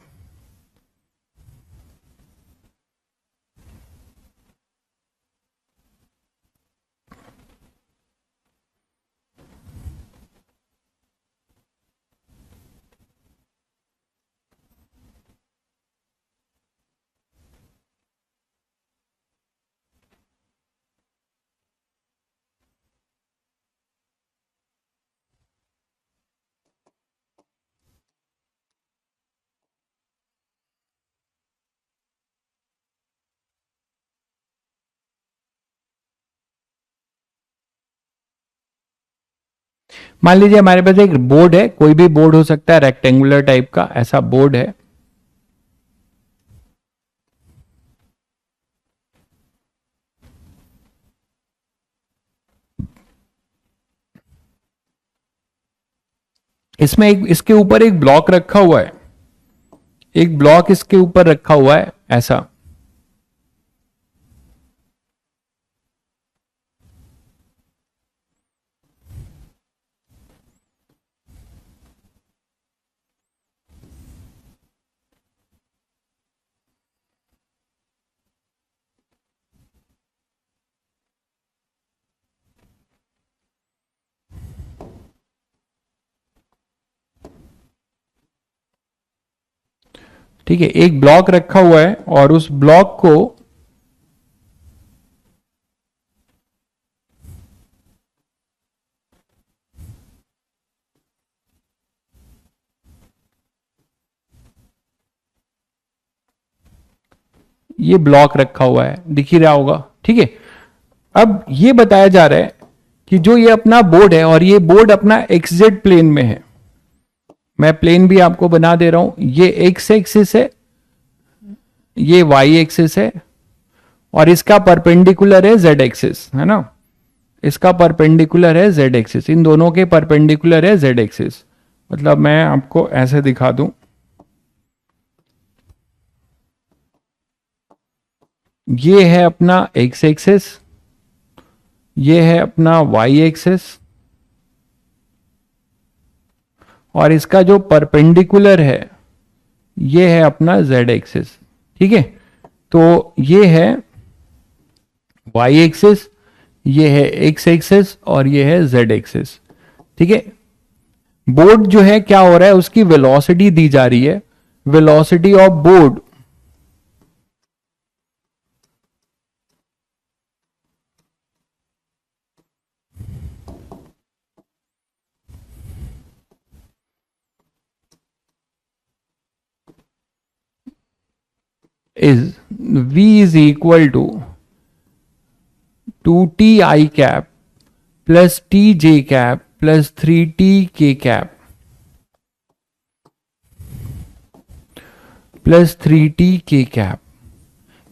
मान लीजिए हमारे पास एक बोर्ड है, कोई भी बोर्ड हो सकता है, रेक्टेंगुलर टाइप का ऐसा बोर्ड है। इसमें एक इसके ऊपर एक ब्लॉक रखा हुआ है, एक ब्लॉक इसके ऊपर रखा हुआ है ऐसा। ठीक है, एक ब्लॉक रखा हुआ है और उस ब्लॉक को ये ब्लॉक रखा हुआ है, दिख ही रहा होगा। ठीक है, अब ये बताया जा रहा है कि जो ये अपना बोर्ड है और ये बोर्ड अपना एक्सजेड प्लेन में है, मैं प्लेन भी आपको बना दे रहा हूं, ये एक्स एक्सिस है, ये वाई एक्सिस है और इसका परपेंडिकुलर है जेड एक्सिस, है ना, इसका परपेंडिकुलर है जेड एक्सिस, इन दोनों के परपेंडिकुलर है जेड एक्सिस। मतलब मैं आपको ऐसे दिखा दूं, ये है अपना एक्स एक्सिस, ये है अपना वाई एक्सिस और इसका जो परपेंडिकुलर है ये है अपना जेड एक्सिस। ठीक है, तो ये है वाई एक्सिस, ये है एक्स एक्सिस और ये है जेड एक्सिस। ठीक है, बोर्ड जो है क्या हो रहा है, उसकी वेलोसिटी दी जा रही है, velocity of board is v is equal to 2ti cap plus tj cap plus 3tk cap plus 3tk cap।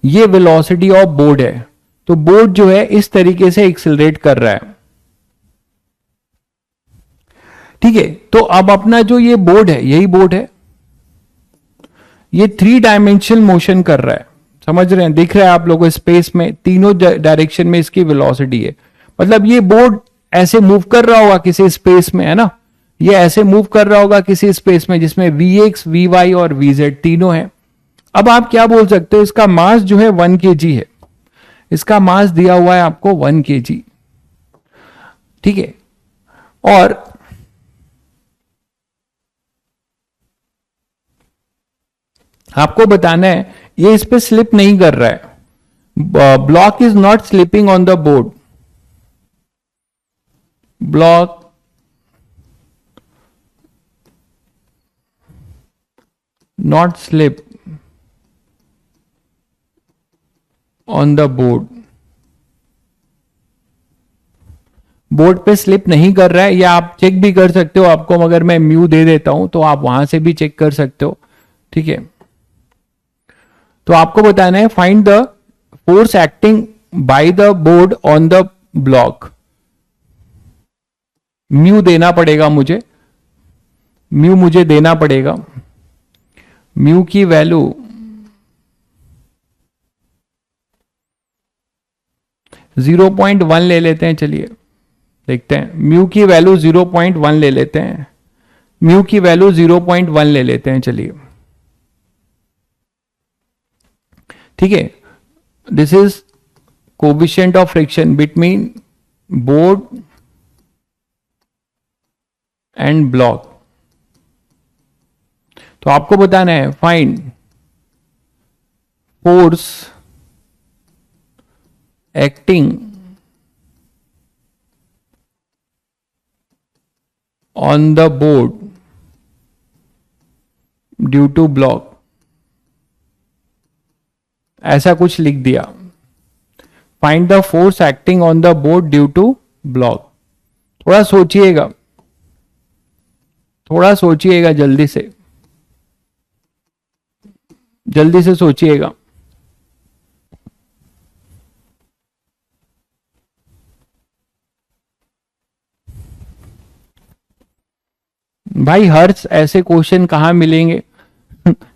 ये वेलोसिटी ऑफ बोर्ड है, तो बोर्ड जो है इस तरीके से एक्सिलरेट कर रहा है। ठीक है, तो अब अपना जो ये बोर्ड है, यही बोर्ड है, ये 3 डायमेंशनल मोशन कर रहा है, समझ रहे हैं, दिख रहा है आप लोगों को स्पेस में, तीनों डायरेक्शन में इसकी वेलोसिटी है। मतलब ये बोर्ड ऐसे मूव कर रहा होगा किसी स्पेस में, है ना, ये ऐसे मूव कर रहा होगा किसी स्पेस में जिसमें Vx, Vy और Vz तीनों है। अब आप क्या बोल सकते हो, इसका मास जो है 1 kg है, इसका मास दिया हुआ है आपको 1 kg। ठीक है, और आपको बताना है ये इस पे स्लिप नहीं कर रहा है, block is not slipping on the board, block not slip on the board, board पे स्लिप नहीं कर रहा है, या आप चेक भी कर सकते हो, आपको अगर मैं म्यू दे देता हूं तो आप वहां से भी चेक कर सकते हो, ठीक है। तो आपको बताना है find the force acting by the board on the block. Mu देना पड़ेगा मुझे, म्यू मुझे देना पड़ेगा, म्यू की वैल्यू 0.1 ले लेते हैं, चलिए देखते हैं, म्यू की वैल्यू 0.1 ले लेते हैं, म्यू की वैल्यू 0.1 ले लेते हैं, चलिए ठीक है। This is coefficient of friction between board and block. तो आपको बताना है find force acting on the board due to block, ऐसा कुछ लिख दिया। Find the force acting on the board due to block. थोड़ा सोचिएगा, थोड़ा सोचिएगा, जल्दी से, जल्दी से सोचिएगा। भाई हर ऐसे क्वेश्चन कहां मिलेंगे?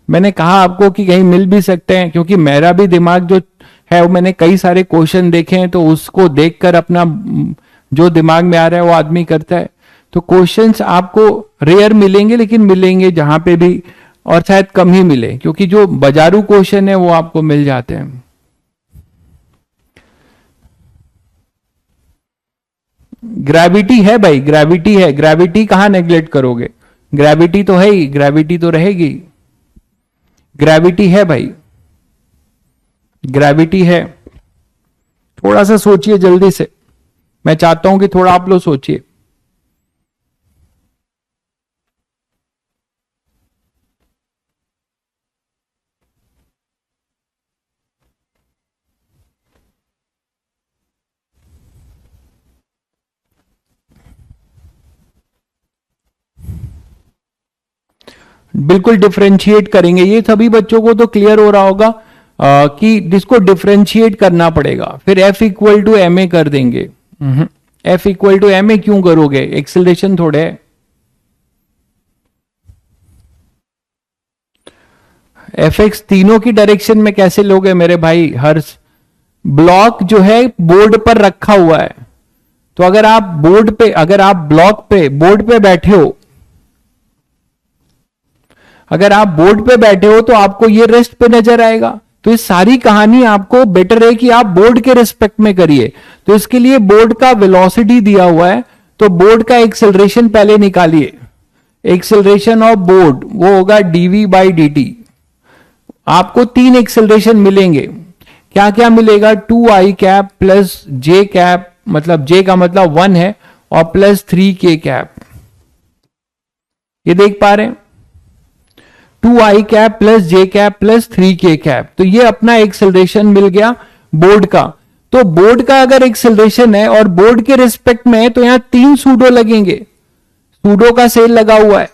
मैंने कहा आपको कि कहीं मिल भी सकते हैं, क्योंकि मेरा भी दिमाग जो है वो मैंने कई सारे क्वेश्चन देखे हैं, तो उसको देखकर अपना जो दिमाग में आ रहा है वो आदमी करता है। तो क्वेश्चंस आपको रेयर मिलेंगे, लेकिन मिलेंगे जहां पे भी, और शायद कम ही मिले, क्योंकि जो बाजारू क्वेश्चन है वो आपको मिल जाते हैं। ग्रेविटी है भाई, ग्रेविटी है, ग्रेविटी कहां नेग्लेक्ट करोगे? ग्रेविटी तो है ही, ग्रेविटी तो रहेगी, ग्रेविटी है भाई, ग्रेविटी है। थोड़ा सा सोचिए जल्दी से, मैं चाहता हूं कि थोड़ा आप लोग सोचिए। बिल्कुल डिफरेंशिएट करेंगे, ये सभी बच्चों को तो क्लियर हो रहा होगा कि इसको डिफरेंशिएट करना पड़ेगा। फिर F equal to m a कर देंगे। F equal to m a क्यों करोगे? एक्सेलरेशन थोड़े है। Fx तीनों की डायरेक्शन में कैसे लोगे मेरे भाई हर्ष? ब्लॉक जो है बोर्ड पर रखा हुआ है, तो अगर आप बोर्ड पे, अगर आप ब्लॉक पे, बोर्ड पे बैठे हो, अगर आप बोर्ड पे बैठे हो तो आपको ये रेस्ट पे नजर आएगा। तो ये सारी कहानी आपको बेटर है कि आप बोर्ड के रिस्पेक्ट में करिए। तो इसके लिए बोर्ड का वेलोसिटी दिया हुआ है, तो बोर्ड का एक्सेलरेशन पहले निकालिए। एक्सेलरेशन ऑफ बोर्ड वो होगा dv बाई dt। आपको 3 एक्सेलरेशन मिलेंगे। क्या क्या मिलेगा? 2i cap plus j cap, मतलब j का मतलब 1 है, और प्लस 3k कैप। ये देख पा रहे हैं? 2i cap plus j cap plus 3k cap. तो ये अपना एक्सेलरेशन मिल गया बोर्ड का। तो बोर्ड का अगर एक्सेलरेशन है और बोर्ड के रिस्पेक्ट में है, तो यहां 3 सूडो लगेंगे। सूडो का सेल लगा हुआ है,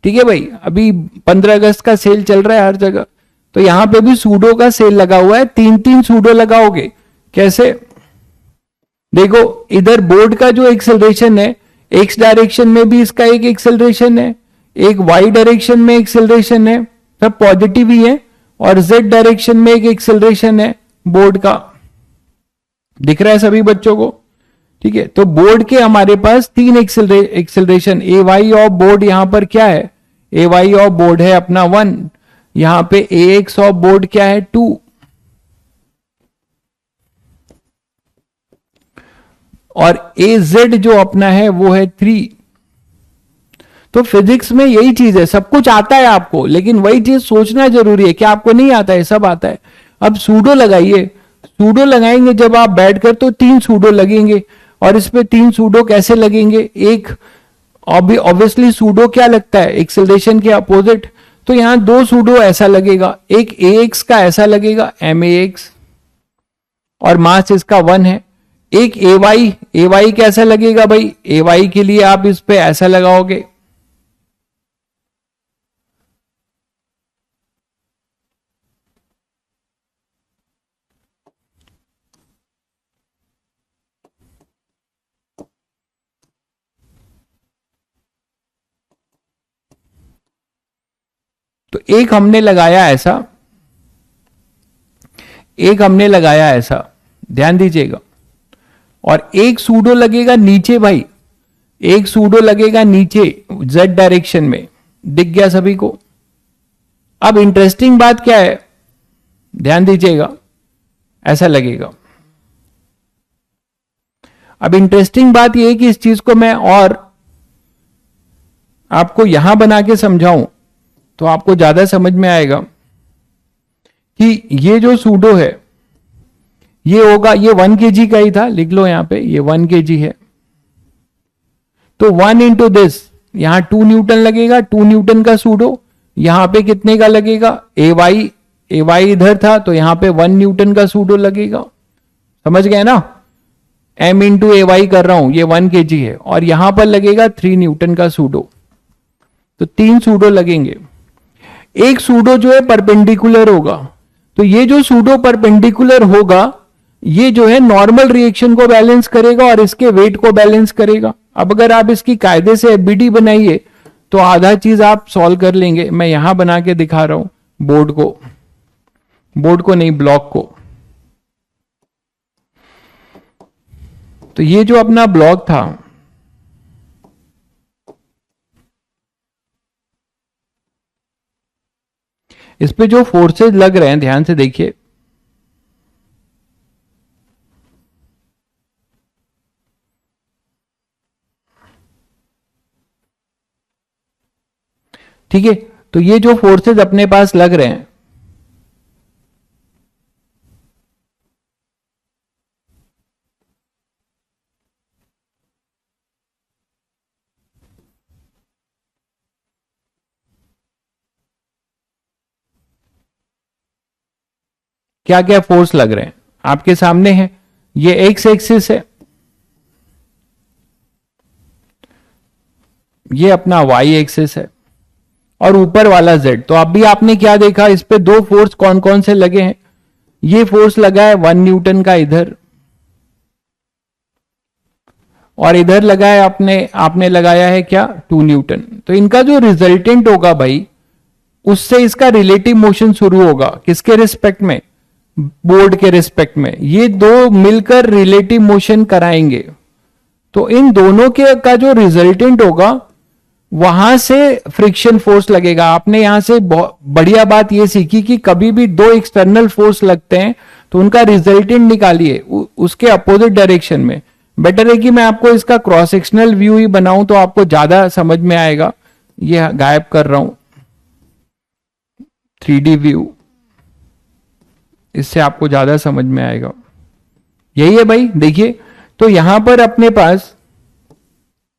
ठीक है भाई, अभी 15 अगस्त का सेल चल रहा है हर जगह, तो यहां पे भी सूडो का सेल लगा हुआ है। 3 सूडो लगाओगे। कैसे? देखो, इधर बोर्ड का जो एक्सेलरेशन है, एक्स डायरेक्शन में भी इसका एक एक्सेलरेशन है, एक वाई डायरेक्शन में एक्सेलरेशन है, सब पॉजिटिव ही है, और जेड डायरेक्शन में एक एक्सेलरेशन है बोर्ड का। दिख रहा है सभी बच्चों को? ठीक है। तो बोर्ड के हमारे पास 3 acceleration, a y of board यहां पर क्या है? ए वाई ऑफ बोर्ड है अपना 1, यहां पे ए एक्स ऑफ बोर्ड क्या है? 2, और ए जेड जो अपना है वो है 3। तो फिजिक्स में यही चीज है, सब कुछ आता है आपको, लेकिन वही चीज सोचना जरूरी है कि आपको नहीं आता है, सब आता है। अब सूडो लगाइए, सूडो लगाएंगे जब आप बैठकर, तो 3 सूडो लगेंगे। और इस पे 3 सूडो कैसे लगेंगे? एक ऑब्वियसली सूडो क्या लगता है? एक्सेलरेशन के अपोजिट। तो यहां दो सूडो ऐसा लगेगा, एक AX का ऐसा लगेगा MAX, और मास इसका 1 है। एक AY कैसा लगेगा भाई, AY के लिए आप इस पे ऐसा लगाओगे, तो एक हमने लगाया ऐसा, एक हमने लगाया ऐसा, ध्यान दीजिएगा, और एक सूडो लगेगा नीचे भाई, एक सूडो लगेगा नीचे Z डायरेक्शन में, दिख गया सभी को। अब इंटरेस्टिंग बात क्या है, ध्यान दीजिएगा, ऐसा लगेगा। अब इंटरेस्टिंग बात यह है कि इस चीज को मैं और आपको यहां बना के समझाऊं तो आपको ज्यादा समझ में आएगा कि ये जो सूडो है ये होगा, ये 1 kg का ही था, लिख लो यहां पे, ये 1 kg है, तो 1 इंटू दिस, यहां 2 न्यूटन लगेगा, 2 न्यूटन का सूडो, यहां पे कितने का लगेगा, AY इधर था तो यहां पे 1 न्यूटन का सूडो लगेगा, समझ गए ना, M इंटू AY कर रहा हूं, ये 1 kg है, और यहां पर लगेगा 3 न्यूटन का सूडो, तो 3 सूडो लगेंगे। एक सूडो जो है परपेंडिकुलर होगा, तो ये जो सूडो परपेंडिकुलर होगा ये जो है नॉर्मल रिएक्शन को बैलेंस करेगा और इसके वेट को बैलेंस करेगा। अब अगर आप इसकी कायदे से FBD बनाइए तो आधा चीज आप सॉल्व कर लेंगे। मैं यहां बना के दिखा रहा हूं बोर्ड को नहीं, ब्लॉक को। तो ये जो अपना ब्लॉक था, इस पे जो फोर्सेज लग रहे हैं ध्यान से देखिए, ठीक है, तो ये जो फोर्सेज अपने पास लग रहे हैं, क्या क्या फोर्स लग रहे हैं आपके सामने है। ये एक्स एक्सिस है, ये अपना वाई एक्सिस है, और ऊपर वाला जेड। तो अभी आपने क्या देखा, इस पे दो फोर्स कौन कौन से लगे हैं। ये फोर्स लगा है 1 न्यूटन का इधर, और इधर लगा है आपने लगाया है क्या, 2 न्यूटन। तो इनका जो रिजल्टेंट होगा भाई, उससे इसका रिलेटिव मोशन शुरू होगा, किसके रिस्पेक्ट में, बोर्ड के रिस्पेक्ट में। ये दो मिलकर रिलेटिव मोशन कराएंगे, तो इन दोनों के का जो रिजल्टेंट होगा वहां से फ्रिक्शन फोर्स लगेगा। आपने यहां से बढ़िया बात यह सीखी कि कभी भी दो एक्सटर्नल फोर्स लगते हैं तो उनका रिजल्टेंट निकालिए उसके अपोजिट डायरेक्शन में। बेटर है कि मैं आपको इसका क्रॉस सेक्शनल व्यू ही बनाऊं तो आपको ज्यादा समझ में आएगा। ये गायब कर रहा हूं 3D व्यू, इससे आपको ज्यादा समझ में आएगा। यही है भाई, देखिए, तो यहां पर अपने पास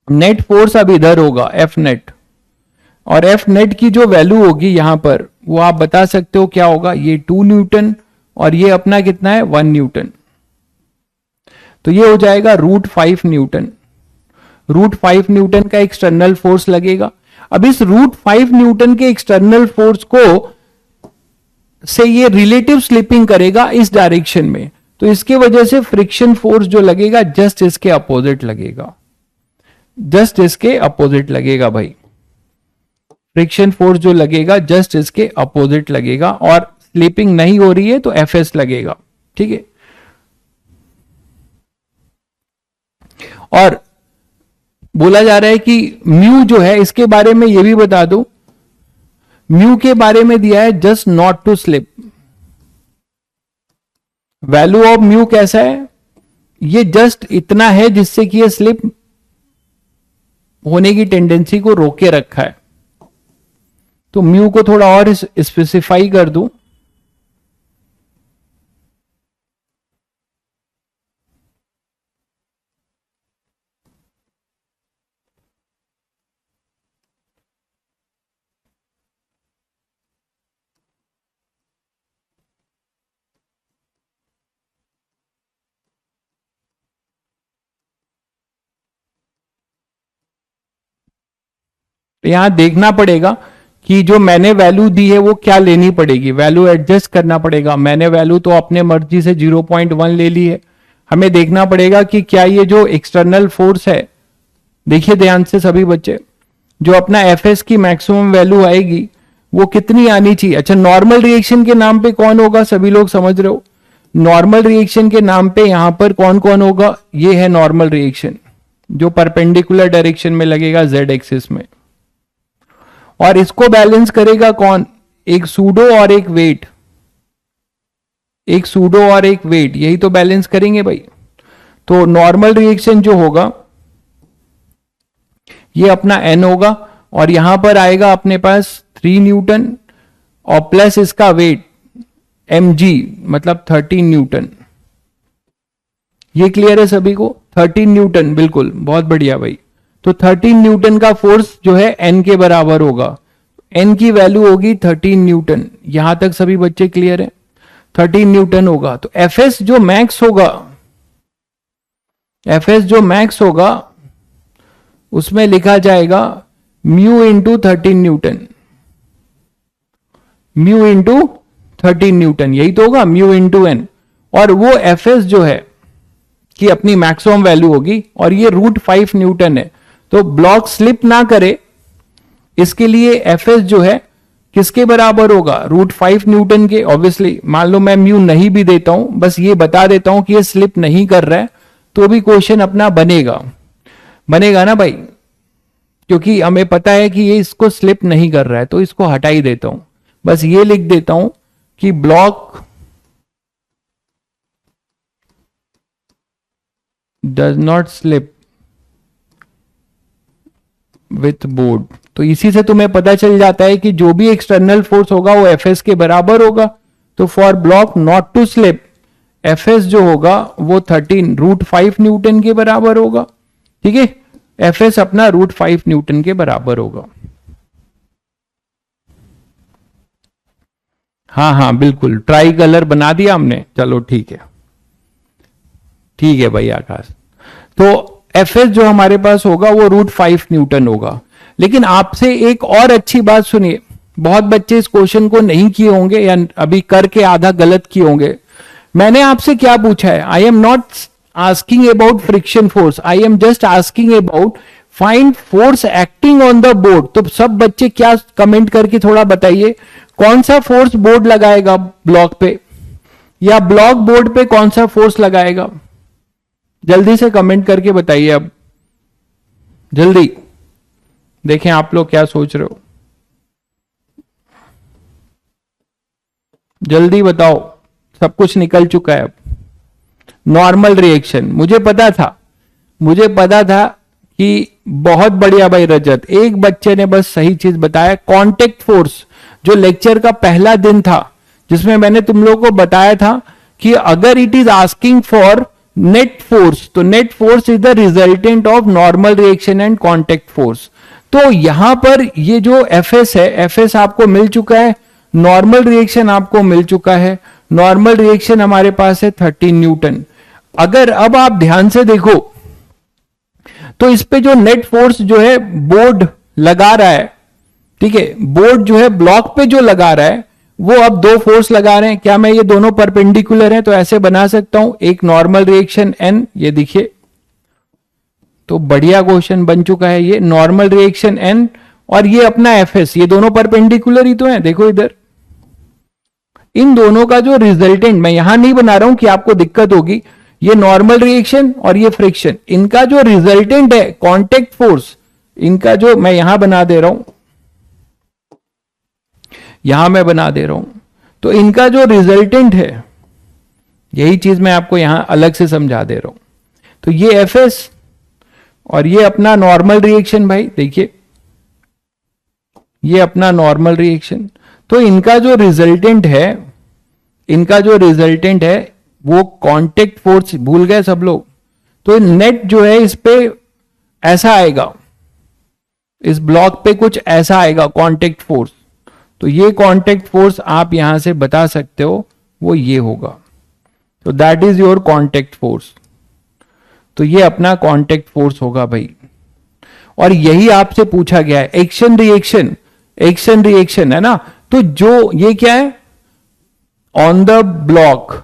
नेट फोर्स अब इधर होगा F नेट, और F नेट की जो वैल्यू होगी यहां पर वो आप बता सकते हो क्या होगा, ये 2 न्यूटन और ये अपना कितना है 1 न्यूटन। तो ये हो जाएगा √5 न्यूटन। √5 न्यूटन का एक्सटर्नल फोर्स लगेगा। अब इस √5 न्यूटन के एक्सटर्नल फोर्स को से ये रिलेटिव स्लिपिंग करेगा इस डायरेक्शन में, तो इसके वजह से फ्रिक्शन फोर्स जो लगेगा जस्ट इसके अपोजिट लगेगा, जस्ट इसके अपोजिट लगेगा भाई। फ्रिक्शन फोर्स जो लगेगा जस्ट इसके अपोजिट लगेगा, और स्लिपिंग नहीं हो रही है तो FS लगेगा, ठीक है। और बोला जा रहा है कि म्यू जो है, इसके बारे में यह भी बता दूं, म्यू के बारे में दिया है just not to slip. Value of mu कैसा है, ये जस्ट इतना है जिससे कि ये स्लिप होने की टेंडेंसी को रोके रखा है। तो म्यू को थोड़ा और स्पेसिफाई कर दूं, यहां देखना पड़ेगा कि जो मैंने वैल्यू दी है वो क्या लेनी पड़ेगी, वैल्यू एडजस्ट करना पड़ेगा। मैंने वैल्यू तो अपने मर्जी से 0.1 ले ली है, हमें देखना पड़ेगा कि क्या ये जो एक्सटर्नल फोर्स है, देखिए ध्यान से सभी बच्चे, जो अपना एफएस की मैक्सिमम वैल्यू आएगी वो कितनी आनी चाहिए। अच्छा, नॉर्मल रिएक्शन के नाम पे कौन होगा, सभी लोग समझ रहे हो, नॉर्मल रिएक्शन के नाम पे यहां पर कौन कौन होगा, ये है नॉर्मल रिएक्शन जो परपेंडिकुलर डायरेक्शन में लगेगा जेड एक्सिस में, और इसको बैलेंस करेगा कौन, एक सूडो और एक वेट, एक सूडो और एक वेट, यही तो बैलेंस करेंगे भाई। तो नॉर्मल रिएक्शन जो होगा ये अपना एन होगा, और यहां पर आएगा अपने पास 3 न्यूटन और प्लस इसका वेट mg मतलब 13 न्यूटन। ये क्लियर है सभी को, 13 न्यूटन, बिल्कुल बहुत बढ़िया भाई। तो 13 न्यूटन का फोर्स जो है n के बराबर होगा, n की वैल्यू होगी 13 न्यूटन। यहां तक सभी बच्चे क्लियर है, 13 न्यूटन होगा। तो एफएस जो मैक्स होगा, एफएस जो मैक्स होगा उसमें लिखा जाएगा mu into 13 Newton, mu into 13 Newton, यही तो होगा, म्यू इंटू एन। और वो एफएस जो है कि अपनी मैक्सिमम वैल्यू होगी, और ये √5 न्यूटन है। तो ब्लॉक स्लिप ना करे इसके लिए एफएस जो है किसके बराबर होगा, √5 न्यूटन के। ऑब्वियसली मान लो मैं म्यू नहीं भी देता हूं, बस ये बता देता हूं कि ये स्लिप नहीं कर रहा है, तो भी क्वेश्चन अपना बनेगा, बनेगा ना भाई, क्योंकि हमें पता है कि ये इसको स्लिप नहीं कर रहा है, तो इसको हटा ही देता हूं। बस ये लिख देता हूं कि block does not slip with board. तो इसी से तुम्हें पता चल जाता है कि जो भी एक्सटर्नल फोर्स होगा वो एफएस के बराबर होगा। तो for block not to slip fs जो होगा वो 13 √5 न्यूटन के बराबर होगा। ठीक है, एफएस अपना √5 न्यूटन के बराबर होगा। हाँ हाँ बिल्कुल, ट्राई कलर बना दिया हमने, चलो ठीक है, ठीक है भाई आकाश। तो एफएस जो हमारे पास होगा वो √5 न्यूटन होगा। लेकिन आपसे एक और अच्छी बात सुनिए, बहुत बच्चे इस क्वेश्चन को नहीं किए होंगे या अभी करके आधा गलत किए होंगे। मैंने आपसे क्या पूछा है, I am not asking about friction force, I am just asking about find force acting on the board. तो सब बच्चे क्या कमेंट करके थोड़ा बताइए, कौन सा फोर्स बोर्ड लगाएगा ब्लॉक पे, या ब्लॉक बोर्ड पे कौन सा फोर्स लगाएगा, जल्दी से कमेंट करके बताइए। अब जल्दी देखें आप लोग क्या सोच रहे हो, जल्दी बताओ, सब कुछ निकल चुका है। अब नॉर्मल रिएक्शन मुझे पता था, मुझे पता था कि बहुत बढ़िया भाई रजत, एक बच्चे ने बस सही चीज बताया। कांटेक्ट फोर्स जो लेक्चर का पहला दिन था जिसमें मैंने तुम लोगों को बताया था कि अगर it is asking for net force, तो net force is the resultant of normal reaction and contact force. तो यहां पर ये जो एफएस है, एफएस आपको मिल चुका है, नॉर्मल रिएक्शन आपको मिल चुका है, नॉर्मल रिएक्शन हमारे पास है 13 न्यूटन। अगर अब आप ध्यान से देखो तो इस पे जो नेट फोर्स जो है बोर्ड लगा रहा है, ठीक है, बोर्ड जो है ब्लॉक पे जो लगा रहा है वो अब 2 फोर्स लगा रहे हैं। क्या मैं ये दोनों परपेंडिकुलर हैं तो ऐसे बना सकता हूं, एक नॉर्मल रिएक्शन एन, ये देखिए, तो बढ़िया क्वेश्चन बन चुका है ये, नॉर्मल रिएक्शन एन और ये अपना एफएस, ये दोनों परपेंडिकुलर ही तो हैं। देखो इधर इन दोनों का जो रिजल्टेंट, मैं यहां नहीं बना रहा हूं कि आपको दिक्कत होगी, ये नॉर्मल रिएक्शन और ये फ्रिक्शन, इनका जो रिजल्टेंट है कांटेक्ट फोर्स, इनका जो मैं यहां बना दे रहा हूं, यहां मैं बना दे रहा हूं, तो इनका जो रिजल्टेंट है, यही चीज मैं आपको यहां अलग से समझा दे रहा हूं। तो ये एफएस और ये अपना नॉर्मल रिएक्शन, भाई देखिए ये अपना नॉर्मल रिएक्शन, तो इनका जो रिजल्टेंट है, इनका जो रिजल्टेंट है वो कांटेक्ट फोर्स, भूल गए सब लोग, तो नेट जो है इस पे ऐसा आएगा, इस ब्लॉक पे कुछ ऐसा आएगा कांटेक्ट फोर्स। तो ये कांटेक्ट फोर्स आप यहां से बता सकते हो वो ये होगा, तो that is your contact force. तो ये अपना कांटेक्ट फोर्स होगा भाई। और यही आपसे पूछा गया है, एक्शन रिएक्शन, एक्शन रिएक्शन है ना। तो जो ये क्या है, on the block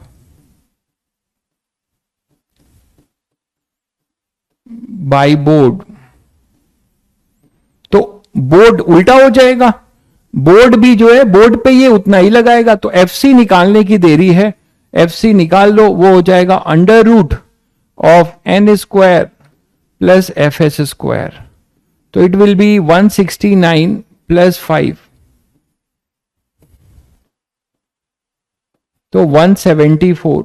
by board, तो बोर्ड उल्टा हो जाएगा, बोर्ड भी जो है बोर्ड पे ये उतना ही लगाएगा, तो एफ सी निकालने की देरी है, एफ सी निकाल लो, वो हो जाएगा under root of n square plus F s square, तो इट विल बी 169 प्लस 5, तो 174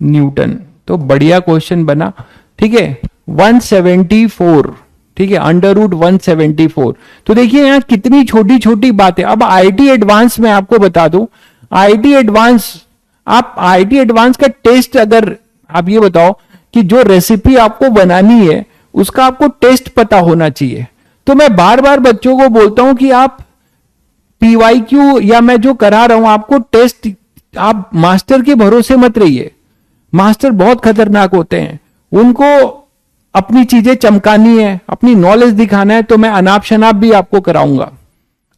न्यूटन। तो बढ़िया क्वेश्चन बना, ठीक है, 174, ठीक है, अंडर रूट 174। तो देखिए यहां कितनी छोटी छोटी बातें। अब आईटी एडवांस में आपको बता दूं, आईटी एडवांस, आप आईटी एडवांस का टेस्ट, अगर आप ये बताओ कि जो रेसिपी आपको बनानी है उसका आपको टेस्ट पता होना चाहिए। तो मैं बार बार बच्चों को बोलता हूं कि आप पीवाईक्यू या मैं जो करा रहा हूं आपको टेस्ट, आप मास्टर के भरोसे मत रहिए, मास्टर बहुत खतरनाक होते हैं, उनको अपनी चीजें चमकानी है, अपनी नॉलेज दिखाना है। तो मैं अनाप शनाप भी आपको कराऊंगा,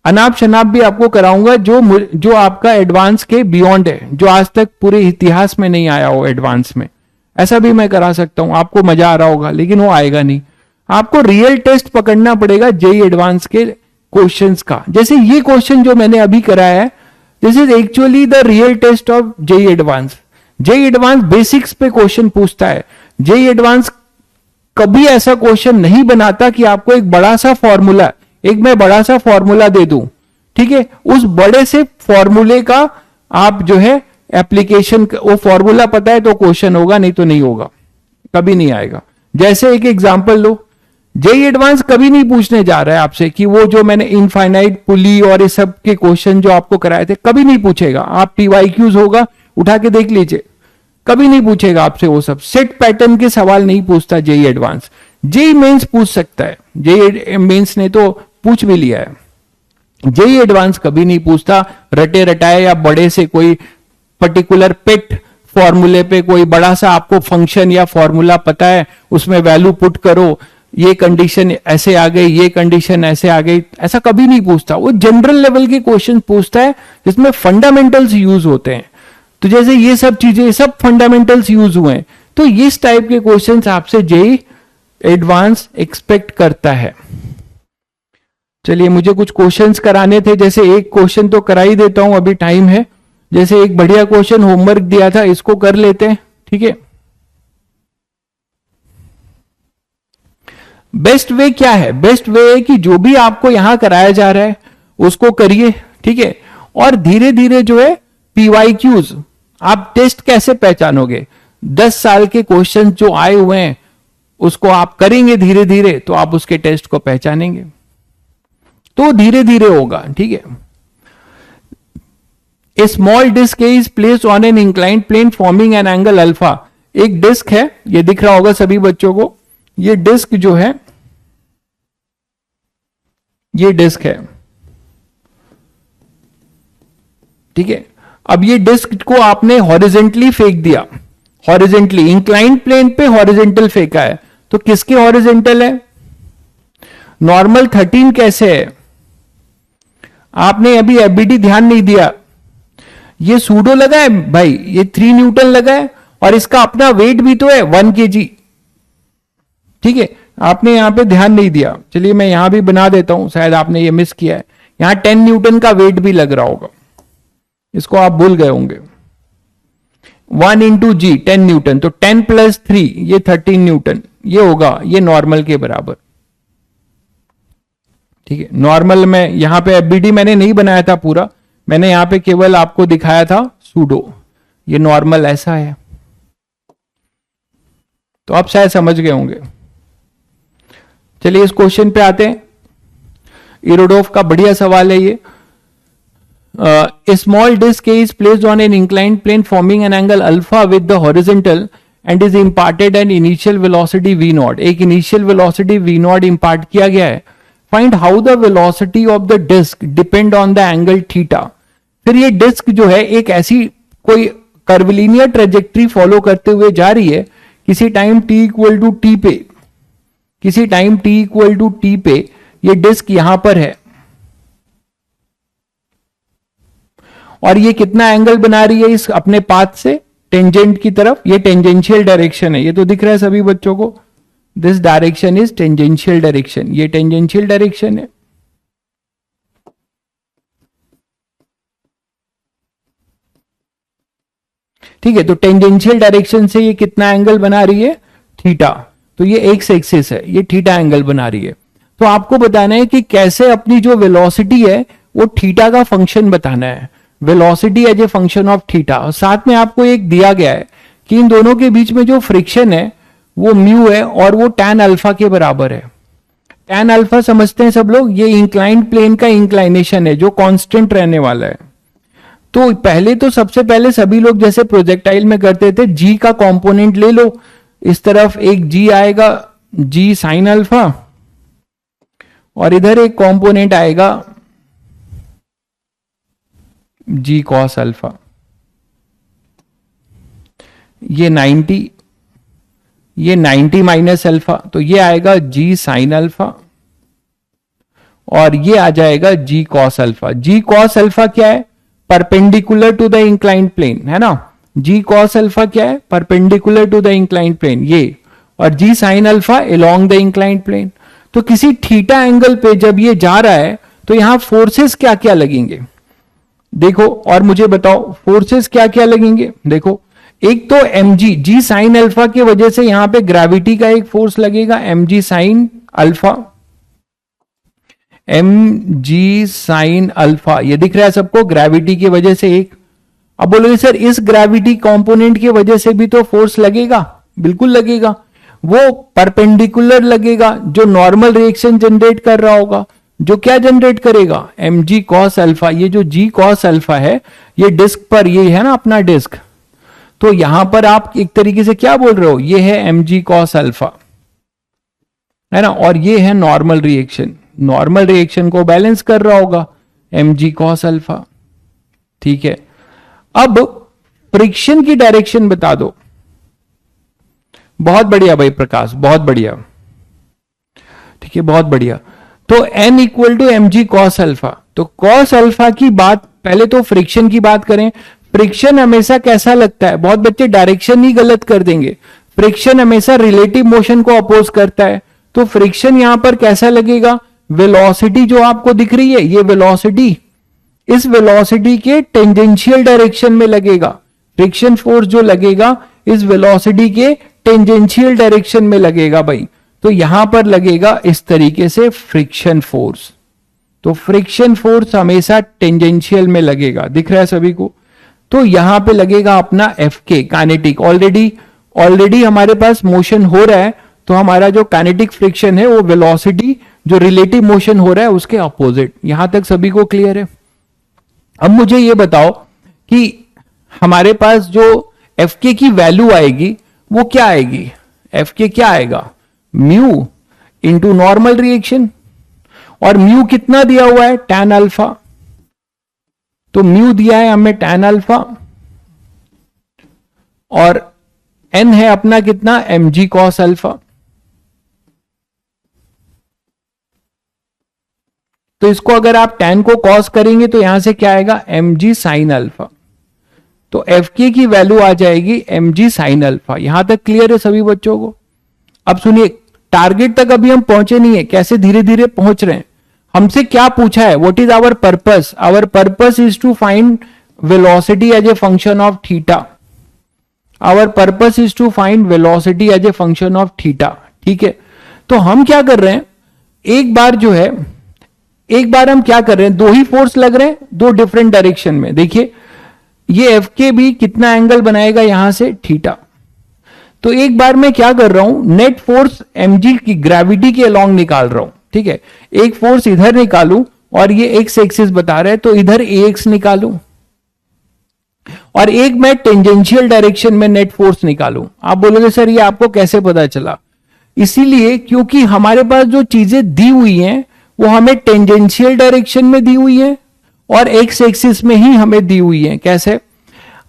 अनाप शनाप भी आपको कराऊंगा जो आपका एडवांस के बियॉन्ड है, जो आज तक पूरे इतिहास में नहीं आया हो एडवांस में, ऐसा भी मैं करा सकता हूं। आपको मजा आ रहा होगा लेकिन वो आएगा नहीं, आपको रियल टेस्ट पकड़ना पड़ेगा जेई एडवांस के क्वेश्चंस का। जैसे ये क्वेश्चन जो मैंने अभी कराया है, this is actually the real test of JEE advance. JEE advance basics पे क्वेश्चन पूछता है, जेई एडवांस कभी ऐसा क्वेश्चन नहीं बनाता कि आपको एक बड़ा सा फॉर्मूला, एक मैं बड़ा सा फॉर्मूला दे दूं, ठीक है, उस बड़े से फॉर्मूले का आप जो है एप्लीकेशन, वो फॉर्मूला पता है तो क्वेश्चन होगा, नहीं तो नहीं होगा, कभी नहीं आएगा। जैसे एक एग्जांपल लो, जेई एडवांस कभी नहीं पूछने जा रहा है आपसे कि वो जो मैंने इनफाइनाइट पुली और इस सब के क्वेश्चन जो आपको कराए थे कभी नहीं पूछेगा। आप पीवाईक्यूज होगा उठा के देख लीजिए, कभी नहीं पूछेगा आपसे वो सब, सेट पैटर्न के सवाल नहीं पूछता जेई एडवांस। जेई मेंस पूछ सकता है, जेई मेंस ने तो पूछ भी लिया है, जेई एडवांस कभी नहीं पूछता रटे रटाए या बड़े से कोई पर्टिकुलर पेट फॉर्मूले पे कोई बड़ा सा आपको फंक्शन या फॉर्मूला पता है, उसमें वैल्यू पुट करो, ये कंडीशन ऐसे आ गई, ये कंडीशन ऐसे आ गई, ऐसा कभी नहीं पूछता। वो जनरल लेवल के क्वेश्चन पूछता है जिसमें फंडामेंटल्स यूज होते हैं। तो जैसे ये सब चीजें, सब फंडामेंटल्स यूज हुए हैं, तो इस टाइप के क्वेश्चंस आपसे जेई एडवांस एक्सपेक्ट करता है। चलिए मुझे कुछ क्वेश्चंस कराने थे, जैसे एक क्वेश्चन तो करा ही देता हूं, अभी टाइम है। जैसे एक बढ़िया क्वेश्चन होमवर्क दिया था, इसको कर लेते हैं, ठीक है। बेस्ट वे क्या है? बेस्ट वे है कि जो भी आपको यहां कराया जा रहा है उसको करिए, ठीक है, और धीरे धीरे जो है पीवाईक्यूज, आप टेस्ट कैसे पहचानोगे? 10 साल के क्वेश्चन जो आए हुए हैं उसको आप करेंगे धीरे धीरे, तो आप उसके टेस्ट को पहचानेंगे, तो धीरे धीरे होगा, ठीक है। A small disc is placed on an inclined plane forming an angle alpha. एक डिस्क है, ये दिख रहा होगा सभी बच्चों को, ये डिस्क जो है, ये डिस्क है, ठीक है। अब ये डिस्क को आपने हॉरिजेंटली फेंक दिया, हॉरिजेंटली इंक्लाइंड प्लेन पे हॉरिजेंटल फेंका है, तो किसके हॉरिजेंटल है? नॉर्मल 13 कैसे है? आपने अभी एफबीडी ध्यान नहीं दिया, ये सूडो लगा है भाई, ये 3 न्यूटन लगा है और इसका अपना वेट भी तो है 1 kg, ठीक है, आपने यहां पे ध्यान नहीं दिया। चलिए मैं यहां भी बना देता हूं, शायद आपने ये मिस किया है, यहां 10 न्यूटन का वेट भी लग रहा होगा, इसको आप भूल गए होंगे। 1 इंटू जी 10 न्यूटन, तो 10 प्लस 3 ये 13 न्यूटन, ये होगा, ये नॉर्मल के बराबर, ठीक है। नॉर्मल में यहां पे एफबीडी मैंने नहीं बनाया था पूरा, मैंने यहां पे केवल आपको दिखाया था सूडो, ये नॉर्मल ऐसा है, तो आप शायद समझ गए होंगे। चलिए इस क्वेश्चन पे आते हैं, इरोडोफ का बढ़िया सवाल है ये। A small disk is placed on an inclined plane forming an angle alpha with the horizontal and is imparted an initial velocity v naught। एक initial velocity v naught impart किया गया है। Find how the velocity of the disk depend on the angle theta। फिर ये डिस्क जो है एक ऐसी कोई कर्वलिनियर ट्रेजेक्ट्री फॉलो करते हुए जा रही है किसी time t equal to T पे, किसी time t equal to T पे ये डिस्क यहां पर है और ये कितना एंगल बना रही है इस अपने पाथ से टेंजेंट की तरफ, ये टेंजेंशियल डायरेक्शन है, ये तो दिख रहा है सभी बच्चों को, this direction is tangential direction, ये टेंजेंशियल डायरेक्शन है। ठीक है, तो टेंजेंशियल डायरेक्शन से ये कितना एंगल बना रही है, थीटा, तो ये एक्स एक्सिस है, ये थीटा एंगल बना रही है। तो आपको बताना है कि कैसे अपनी जो वेलोसिटी है वो थीटा का फंक्शन बताना है, velocity as a function of theta. और साथ में आपको एक दिया गया है कि इन दोनों के बीच में जो फ्रिक्शन है वो म्यू है और वो tan अल्फा के बराबर है। tan अल्फा समझते हैं सब लोग, ये इंक्लाइंड प्लेन का इंक्लाइनेशन है जो कांस्टेंट रहने वाला है। तो पहले तो सबसे पहले सभी लोग जैसे प्रोजेक्टाइल में करते थे, जी का कंपोनेंट ले लो, इस तरफ एक जी आएगा जी साइन अल्फा और इधर एक कंपोनेंट आएगा जी कॉस अल्फा, ये 90 माइनस अल्फा, तो ये आएगा जी साइन अल्फा और ये आ जाएगा g cos alpha. G cos alpha क्या है, perpendicular to the inclined plane, है ना। जी कॉस अल्फा क्या है, perpendicular to the inclined plane ये, और g sine alpha along the inclined plane. तो किसी थीटा एंगल पे जब ये जा रहा है तो यहां फोर्सेस क्या क्या लगेंगे देखो, और मुझे बताओ फोर्सेस क्या क्या लगेंगे। देखो, एक तो mg जी साइन अल्फा की वजह से यहां पे ग्रेविटी का एक फोर्स लगेगा, mg sine alpha, mg sine alpha, ये दिख रहा है सबको, ग्रेविटी की वजह से एक। अब बोलोगे सर इस ग्रेविटी कंपोनेंट की वजह से भी तो फोर्स लगेगा, बिल्कुल लगेगा, वो परपेंडिकुलर लगेगा, जो नॉर्मल रिएक्शन जनरेट कर रहा होगा, जो क्या जनरेट करेगा, mg cos अल्फा। ये जो g cos अल्फा है ये डिस्क पर, ये है ना अपना डिस्क, तो यहां पर आप एक तरीके से क्या बोल रहे हो, ये है mg cos अल्फा, है ना, और ये है नॉर्मल रिएक्शन, नॉर्मल रिएक्शन को बैलेंस कर रहा होगा mg cos अल्फा। ठीक है, अब फ्रिक्शन की डायरेक्शन बता दो। बहुत बढ़िया भाई प्रकाश, बहुत बढ़िया, ठीक है, बहुत बढ़िया। तो n equal to m g cos alpha, तो कॉस अल्फा की बात, पहले तो फ्रिक्शन की बात करें। फ्रिक्शन हमेशा कैसा लगता है, बहुत बच्चे डायरेक्शन ही गलत कर देंगे, फ्रिक्शन हमेशा रिलेटिव मोशन को अपोज करता है। तो फ्रिक्शन यहां पर कैसा लगेगा, वेलोसिटी जो आपको दिख रही है ये वेलोसिटी, इस वेलोसिटी के टेंजेंशियल डायरेक्शन में लगेगा। फ्रिक्शन फोर्स जो लगेगा इस वेलोसिटी के टेंजेंशियल डायरेक्शन में लगेगा भाई, तो यहां पर लगेगा इस तरीके से फ्रिक्शन फोर्स। तो फ्रिक्शन फोर्स हमेशा टेंजेंशियल में लगेगा, दिख रहा है सभी को। तो यहां पे लगेगा अपना एफ के काइनेटिक, ऑलरेडी हमारे पास मोशन हो रहा है, तो हमारा जो काइनेटिक फ्रिक्शन है वो वेलोसिटी जो रिलेटिव मोशन हो रहा है उसके अपोजिट। यहां तक सभी को क्लियर है। अब मुझे ये बताओ कि हमारे पास जो एफ के की वैल्यू आएगी वो क्या आएगी, एफ के क्या आएगा, म्यू इंटू नॉर्मल रिएक्शन, और म्यू कितना दिया हुआ है, tan अल्फा, तो म्यू दिया है हमें tan अल्फा, और n है अपना कितना, mg cos अल्फा। तो इसको अगर आप tan को cos करेंगे तो यहां से क्या आएगा, mg sin अल्फा। तो एफ के की वैल्यू आ जाएगी mg sin अल्फा। यहां तक क्लियर है सभी बच्चों को। अब सुनिए, टारगेट तक अभी हम पहुंचे नहीं है, कैसे धीरे धीरे पहुंच रहे हैं। हमसे क्या पूछा है, what is our purpose, our purpose is to find velocity as a function of theta, our purpose is to find velocity as a function of theta. ठीक है, तो हम क्या कर रहे हैं, एक बार हम क्या कर रहे हैं, दो ही फोर्स लग रहे हैं दो डिफरेंट डायरेक्शन में। देखिए ये एफ के भी कितना एंगल बनाएगा यहां से, थीटा। तो एक बार मैं क्या कर रहा हूं, नेट फोर्स mg की ग्रेविटी के अलोंग निकाल रहा हूं। ठीक है, एक फोर्स इधर निकालूं और ये एक्स एक्सिस बता रहा है तो इधर ax निकालूं, और एक मैं टेंजेंशियल डायरेक्शन में नेट फोर्स निकालूं। आप बोलोगे सर ये आपको कैसे पता चला, इसीलिए क्योंकि हमारे पास जो चीजें दी हुई हैं वो हमें टेंजेंशियल डायरेक्शन में दी हुई है और एक्स एक्सिस में ही हमें दी हुई है। कैसे,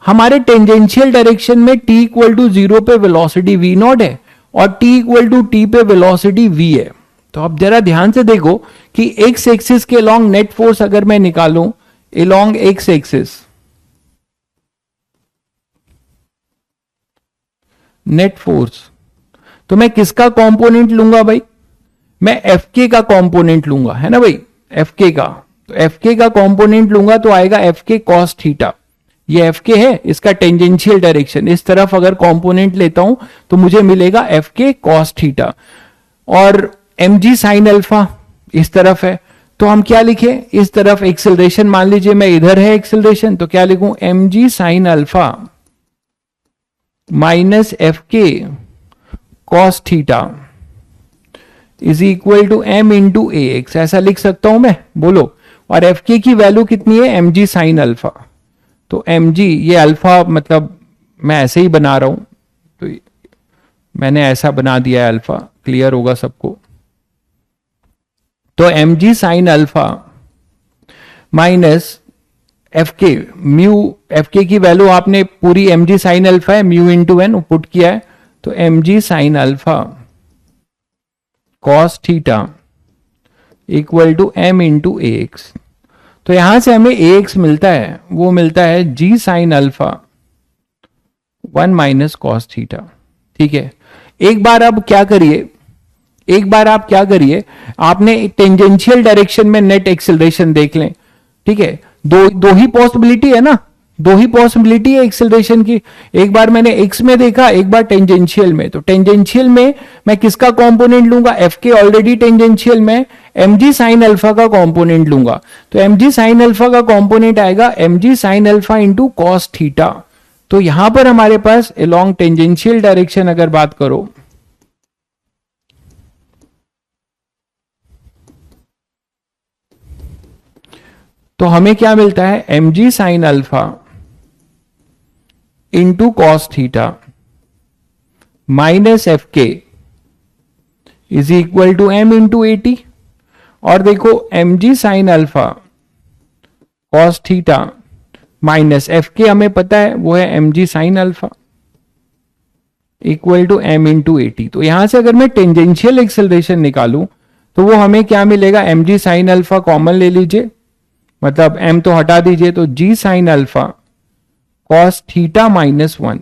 हमारे टेंजेंशियल डायरेक्शन में t इक्वल टू 0 पे वेलोसिटी v नॉट है और t इक्वल टू टी पे वेलोसिटी v है। तो अब जरा ध्यान से देखो कि x एक्सिस के अलोंग नेट फोर्स अगर मैं निकालूं along x axis, net force, तो मैं किसका कंपोनेंट लूंगा भाई? मैं Fk का कंपोनेंट लूंगा, है ना भाई, Fk का। तो Fk का कंपोनेंट लूंगा तो आएगा Fk cos थीटा। ये Fk है, इसका टेंजेंशियल डायरेक्शन, इस तरफ अगर कंपोनेंट लेता हूं तो मुझे मिलेगा Fk cos थीटा। और mg sin अल्फा इस तरफ है, तो हम क्या लिखे? इस तरफ एक्सेलरेशन, मान लीजिए मैं इधर है एक्सेलरेशन, तो क्या लिखूं? mg sin alpha minus Fk cos theta is equal to m into a x, ऐसा लिख सकता हूं मैं, बोलो। और Fk की वैल्यू कितनी है? mg sin alpha. तो mg, ये अल्फा मतलब मैं ऐसे ही बना रहा हूं, तो मैंने ऐसा बना दिया है, अल्फा क्लियर होगा सबको। तो mg sin alpha minus Fk, mu, Fk की वैल्यू आपने पूरी mg sin अल्फा है, म्यू इंटू एन पुट किया है, तो mg sin alpha cos theta equal to m into a x. तो यहां से हमें ए एक्स मिलता है, वो मिलता है g sin alpha 1 minus cos theta. ठीक है, एक बार आप क्या करिए, आपने टेंजेंशियल डायरेक्शन में नेट एक्सेलरेशन देख लें। ठीक है, दो ही पॉसिबिलिटी है ना, दो ही पॉसिबिलिटी है एक्सेलरेशन की। एक बार मैंने एक्स में देखा, एक बार टेंजेंशियल में। तो टेंजेंशियल में मैं किसका कंपोनेंट लूंगा? Fk ऑलरेडी टेंजेंशियल में, mg sin अल्फा का कंपोनेंट लूंगा। तो mg sin अल्फा का कंपोनेंट आएगा mg sin alpha into cos theta. तो यहां पर हमारे पास अलोंग टेंजेंशियल डायरेक्शन अगर बात करो, तो हमें क्या मिलता है? mg sin alpha into cos theta minus Fk is equal to m into a t. और देखो mg sin alpha cos theta minus Fk हमें पता है वो है mg sin alpha equal to m into a t. तो यहां से अगर मैं टेंजेंशियल एक्सेलरेशन निकालूं तो वो हमें क्या मिलेगा? mg sin अल्फा कॉमन ले लीजिए, मतलब m तो हटा दीजिए, तो g sin alpha cos theta minus 1।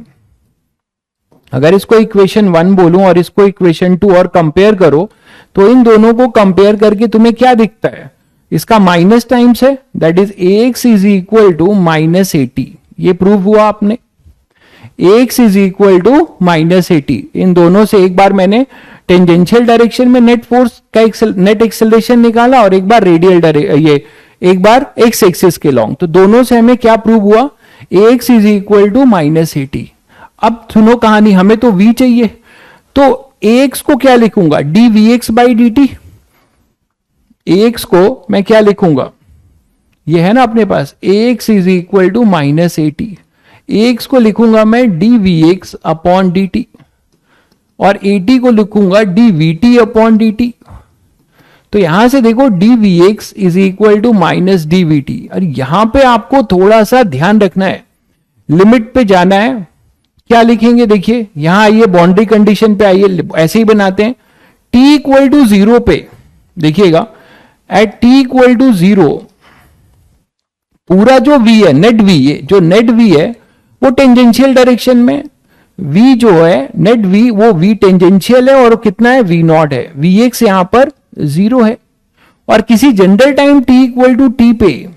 अगर इसको इक्वेशन 1 बोलूं और इसको इक्वेशन 2 और कंपेयर करो, तो इन दोनों को कंपेयर करके तुम्हें क्या दिखता है? इसका माइनस टाइम्स है, that is ax is equal to minus 80। ये प्रूव हुआ आपने, ax is equal to minus 80। इन दोनों से एक बार मैंने टेंजेंशियल डायरेक्शन में नेट फोर्स का नेट एक्सेलरेशन निकाला, और एक बार रेडियल एक बार एक्स एक्सिस के लॉन्ग। तो दोनों से हमें क्या प्रूव हुआ? ax is equal to minus 80। अब सुनो कहानी, हमें तो v चाहिए, तो ax को क्या लिखूंगा? dvx by d t. ax को मैं क्या लिखूंगा? ये है ना अपने पास, ax is equal to minus 80। ax को लिखूंगा मैं dvx अपॉन डी टी, और 80 को लिखूंगा dvt अपॉन डी टी। तो यहां से देखो dvx is equal to minus dvt। और यहां पे आपको थोड़ा सा ध्यान रखना है, लिमिट पे जाना है। क्या लिखेंगे? देखिए यहां आइए, बाउंड्री कंडीशन पे आइए, ऐसे ही बनाते हैं। t इक्वल टू 0 पे देखिएगा, एट t इक्वल टू 0 पूरा जो v है, नेट v है, जो नेट v है वो टेंजेंशियल डायरेक्शन में, v जो है नेट v, वो v टेंजेंशियल है, और कितना है? v नॉट है। vx यहां पर 0 है। और किसी general time t equal to T पे,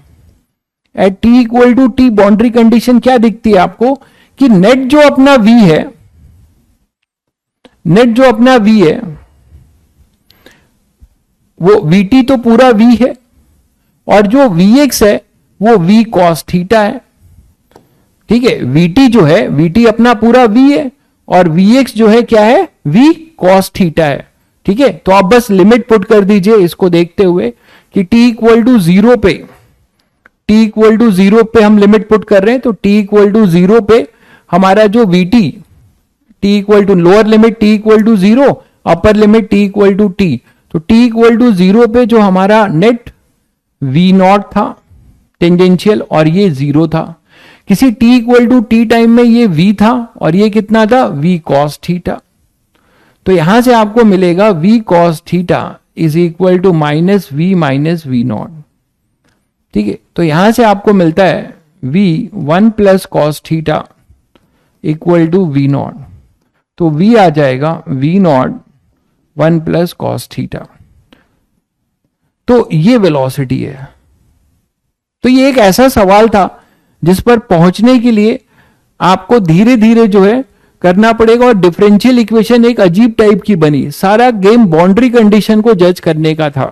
एट t equal to T, boundary condition क्या दिखती है आपको? कि नेट जो अपना v है, नेट जो अपना v है, वो vt तो पूरा v है, और जो vx है वो v cos थीटा है। ठीक है, vt जो है, vt अपना पूरा v है, और vx जो है क्या है? v cos थीटा है। ठीक है, तो आप बस लिमिट पुट कर दीजिए इसको देखते हुए कि t इक्वल टू 0 पे, t इक्वल टू 0 पे हम लिमिट पुट कर रहे हैं। तो t इक्वल टू 0 पे हमारा जो vt, t equal to lower limit t equal to 0, upper limit t equal to t, तो t इक्वल टू 0 पे जो हमारा नेट v नॉट था टेंजेंशियल, और ये 0 था। किसी t equal to t time में ये v था, और ये कितना था? v cos theta. तो यहां से आपको मिलेगा v cos theta is equal to minus v naught. ठीक है, तो यहां से आपको मिलता है v 1 plus cos theta equal to v naught. तो v आ जाएगा v naught 1 plus cos theta. तो ये वेलोसिटी है। तो ये एक ऐसा सवाल था जिस पर पहुंचने के लिए आपको धीरे धीरे जो है करना पड़ेगा, और डिफरेंशियल इक्वेशन एक अजीब टाइप की बनी। सारा गेम बाउंड्री कंडीशन को जज करने का था,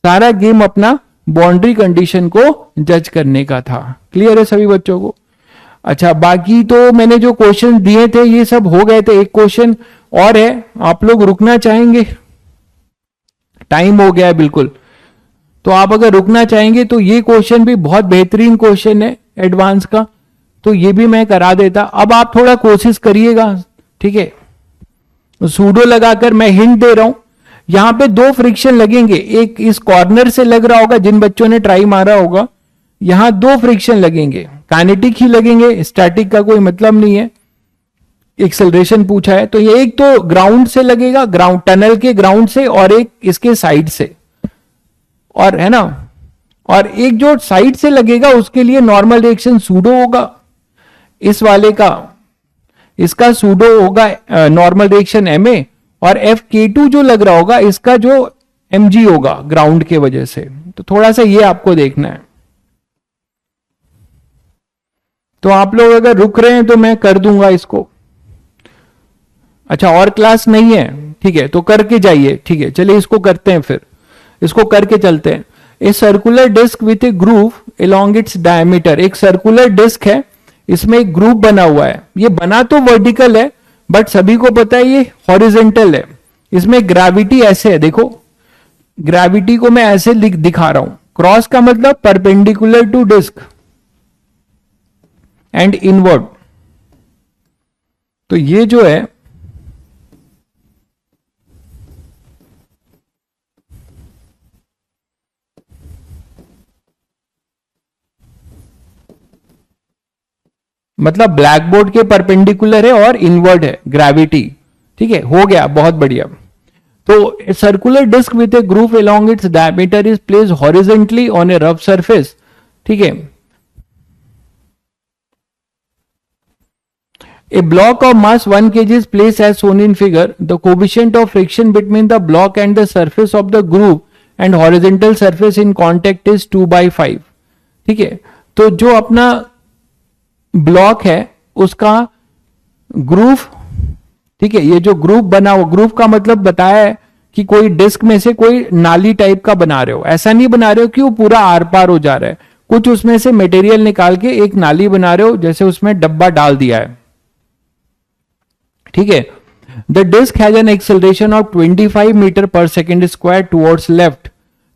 सारा गेम अपना बाउंड्री कंडीशन को जज करने का था। क्लियर है सभी बच्चों को? अच्छा, बाकी तो मैंने जो क्वेश्चन दिए थे ये सब हो गए थे। एक क्वेश्चन और है, आप लोग रुकना चाहेंगे? टाइम हो गया है बिल्कुल, तो आप अगर रुकना चाहेंगे तो ये क्वेश्चन भी बहुत बेहतरीन क्वेश्चन है एडवांस का, तो ये भी मैं करा देता। अब आप थोड़ा कोशिश करिएगा, ठीक है? सूडो लगाकर मैं हिंट दे रहा हूं, यहां पे दो फ्रिक्शन लगेंगे, एक इस कॉर्नर से लग रहा होगा, जिन बच्चों ने ट्राई मारा होगा, यहां दो फ्रिक्शन लगेंगे, काइनेटिक ही लगेंगे, स्टैटिक का कोई मतलब नहीं है। एक्सेलरेशन पूछा है, तो ये एक तो ग्राउंड से लगेगा, ग्राउंड टनल के ग्राउंड से, और एक इसके साइड से, और है ना, और एक जो साइड से लगेगा उसके लिए नॉर्मल रिएक्शन सूडो होगा। इस वाले का, इसका सूडो होगा नॉर्मल रिएक्शन एमए, और FK2 जो लग रहा होगा इसका जो mg होगा ग्राउंड के वजह से। तो थोड़ा सा ये आपको देखना है। तो आप लोग अगर रुक रहे हैं तो मैं कर दूंगा इसको। अच्छा, और क्लास नहीं है? ठीक है, तो करके जाइए। ठीक है, चलिए इसको करते हैं, फिर इसको करके चलते हैं। A circular disc with a groove along its diameter, एक सर्कुलर डिस्क है, इसमें एक ग्रुप बना हुआ है। ये बना तो वर्टिकल है, बट सभी को पता है ये हॉरिजेंटल है। इसमें ग्रेविटी ऐसे है, देखो ग्रेविटी को मैं ऐसे दिखा रहा हूं। क्रॉस का मतलब perpendicular to disc and inward. तो ये जो है मतलब ब्लैक बोर्ड के परपेंडिकुलर है और इनवर्ड है ग्रेविटी। ठीक है, हो गया, बहुत बढ़िया। तो circular disc with a groove along its diameter is placed horizontally on a rough surface. ठीक है, a block of mass 1 kg is placed as shown in figure. The coefficient of friction between the block and the surface of the groove and horizontal surface in contact is 2/5. ठीक है, तो जो अपना ब्लॉक है उसका ग्रूव, ठीक है, ये जो ग्रूव बना हुआ, ग्रूव का मतलब बताया है कि कोई डिस्क में से कोई नाली टाइप का बना रहे हो। ऐसा नहीं बना रहे हो कि वो पूरा आर पार हो जा रहा है, कुछ उसमें से मटेरियल निकाल के एक नाली बना रहे हो, जैसे उसमें डब्बा डाल दिया है। ठीक है, the disc has an acceleration of 25 metre per second square towards left.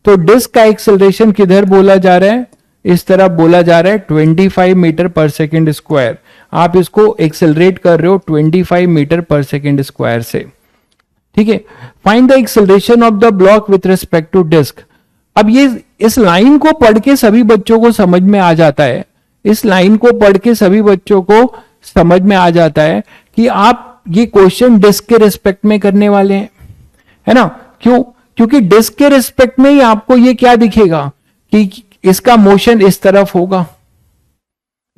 तो डिस्क का एक्सेलरेशन किधर बोला जा रहा है? इस तरफ बोला जा रहा है 25 मीटर पर सेकेंड स्क्वायर। आप इसको एक्सेलरेट कर रहे हो 25 मीटर पर सेकेंड स्क्वायर से। ठीक है, find the acceleration of the block with respect to disc. अब ये इस लाइन को पढ़ के सभी बच्चों को समझ में आ जाता है, इस लाइन को पढ़ के सभी बच्चों को समझ में आ जाता है कि आप ये क्वेश्चन डिस्क के रिस्पेक्ट में करने वाले हैं, है ना? क्यों? क्योंकि डिस्क के रिस्पेक्ट में ही आपको ये क्या दिखेगा कि इसका मोशन इस तरफ होगा,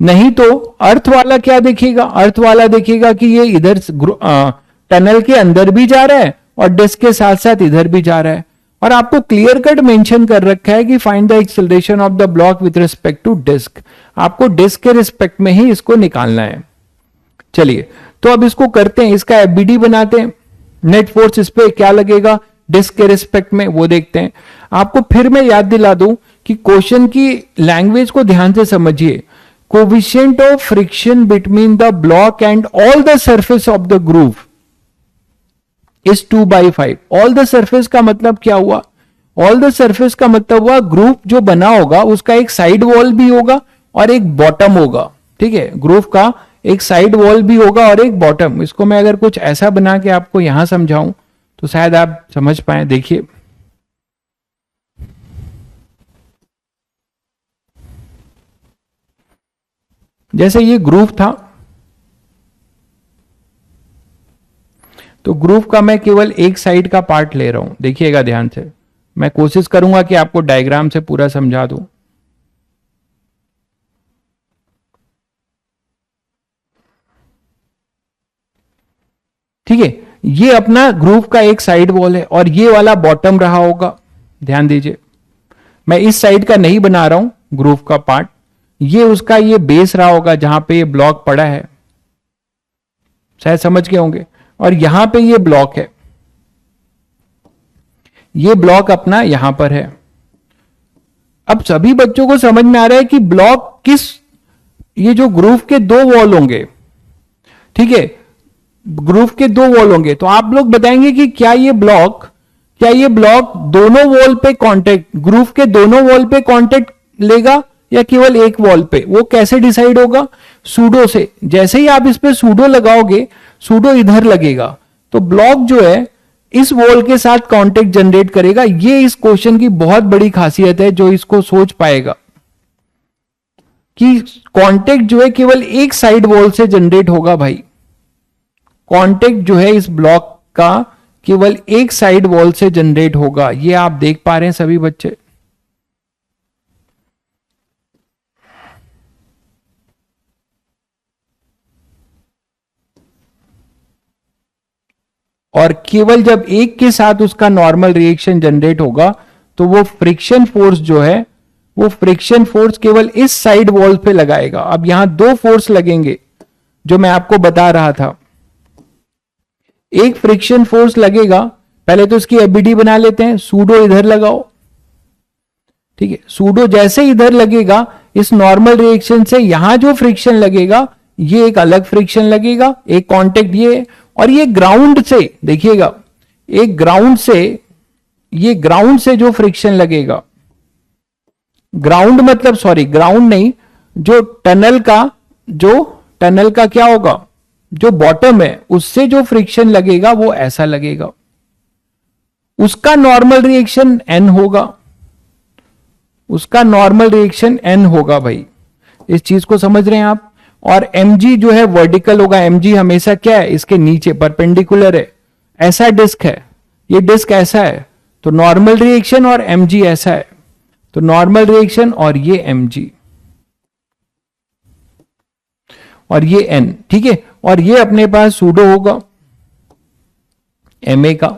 नहीं तो अर्थ वाला क्या दिखेगा? अर्थ वाला दिखेगा कि ये इधर टनल के अंदर भी जा रहा है और डिस्क के साथ साथ इधर भी जा रहा है। और आपको क्लियर कट मेंशन कर रखा है कि find the acceleration of the block with respect to disc. आपको डिस्क के रिस्पेक्ट में ही इसको निकालना है। चलिए, तो अब इसको करते हैं, इसका एफबीडी बनाते हैं। नेट फोर्स इस पे क्या लगेगा डिस्क के रिस्पेक्ट में, वो देखते हैं। आपको फिर मैं याद दिला दूं कि क्वेश्चन की लैंग्वेज को ध्यान से समझिए। Coefficient of friction between the block and all the surface of the groove is 2/5। All the surface का मतलब क्या हुआ? ऑल द सरफेस का मतलब हुआ ग्रूव जो बना होगा उसका एक साइड वॉल भी होगा और एक बॉटम होगा। ठीक है, ग्रूव का एक साइड वॉल भी होगा और एक बॉटम। इसको मैं अगर कुछ ऐसा बना के आपको यहां समझाऊं तो शायद आप समझ पाए। देखिए, जैसे ये ग्रूव था, तो ग्रूव का मैं केवल एक साइड का पार्ट ले रहा हूं, देखिएगा ध्यान से। मैं कोशिश करूंगा कि आपको डायग्राम से पूरा समझा दूं। ठीक है, ये अपना ग्रूव का एक साइड वॉल है और ये वाला बॉटम रहा होगा। ध्यान दीजिए, मैं इस साइड का नहीं बना रहा हूं ग्रूव का पार्ट, ये उसका ये बेस रहा होगा जहां पे ये ब्लॉक पड़ा है, शायद समझ गए होंगे। और यहां पे ये ब्लॉक है, ये ब्लॉक अपना यहां पर है। अब सभी बच्चों को समझ में आ रहा है कि ब्लॉक किस, ये जो ग्रूव के दो वॉल होंगे, ठीक है, ग्रूव के दो वॉल होंगे, तो आप लोग बताएंगे कि क्या ये ब्लॉक दोनों वॉल पे कांटेक्ट, ग्रूव के दोनों वॉल पे कांटेक्ट लेगा या केवल एक वॉल पे? वो कैसे डिसाइड होगा? सूडो से। जैसे ही आप इस पे सूडो लगाओगे, सूडो इधर लगेगा, तो ब्लॉक जो है इस वॉल के साथ कांटेक्ट जनरेट करेगा। ये इस क्वेश्चन की बहुत बड़ी खासियत है, जो इसको सोच पाएगा कि कांटेक्ट जो है केवल एक साइड वॉल से जनरेट होगा। भाई कांटेक्ट जो है इस ब्लॉक का केवल एक साइड वॉल से जनरेट होगा। ये आप देख पा रहे हैं सभी बच्चे। और केवल जब एक के साथ उसका नॉर्मल रिएक्शन जनरेट होगा तो वो फ्रिक्शन फोर्स जो है, वो फ्रिक्शन फोर्स केवल इस साइड वॉल पे लगाएगा। अब यहां दो फोर्स लगेंगे जो मैं आपको बता रहा था। एक फ्रिक्शन फोर्स लगेगा, पहले तो इसकी एबीडी बना लेते हैं, सूडो इधर लगाओ। ठीक है, सूडो जैसे इधर लगेगा, इस नॉर्मल रिएक्शन से यहां जो फ्रिक्शन लगेगा ये एक अलग फ्रिक्शन लगेगा, एक कांटेक्ट ये, और ये ग्राउंड से, देखिएगा, एक ग्राउंड से, ये ग्राउंड से जो फ्रिक्शन लगेगा, ग्राउंड मतलब सॉरी ग्राउंड नहीं, जो टनल का क्या होगा, जो बॉटम है उससे जो फ्रिक्शन लगेगा वो ऐसा लगेगा, उसका नॉर्मल रिएक्शन एन होगा, उसका नॉर्मल रिएक्शन एन होगा। भाई इस चीज को समझ रहे हैं आप? और mg जो है वर्टिकल होगा, mg हमेशा क्या है, इसके नीचे परपेंडिकुलर है। ऐसा डिस्क है, ये डिस्क ऐसा है, तो नॉर्मल रिएक्शन, और mg ऐसा है तो नॉर्मल रिएक्शन, और ये mg और ये n। ठीक है, और ये अपने पास सूडो होगा ma का।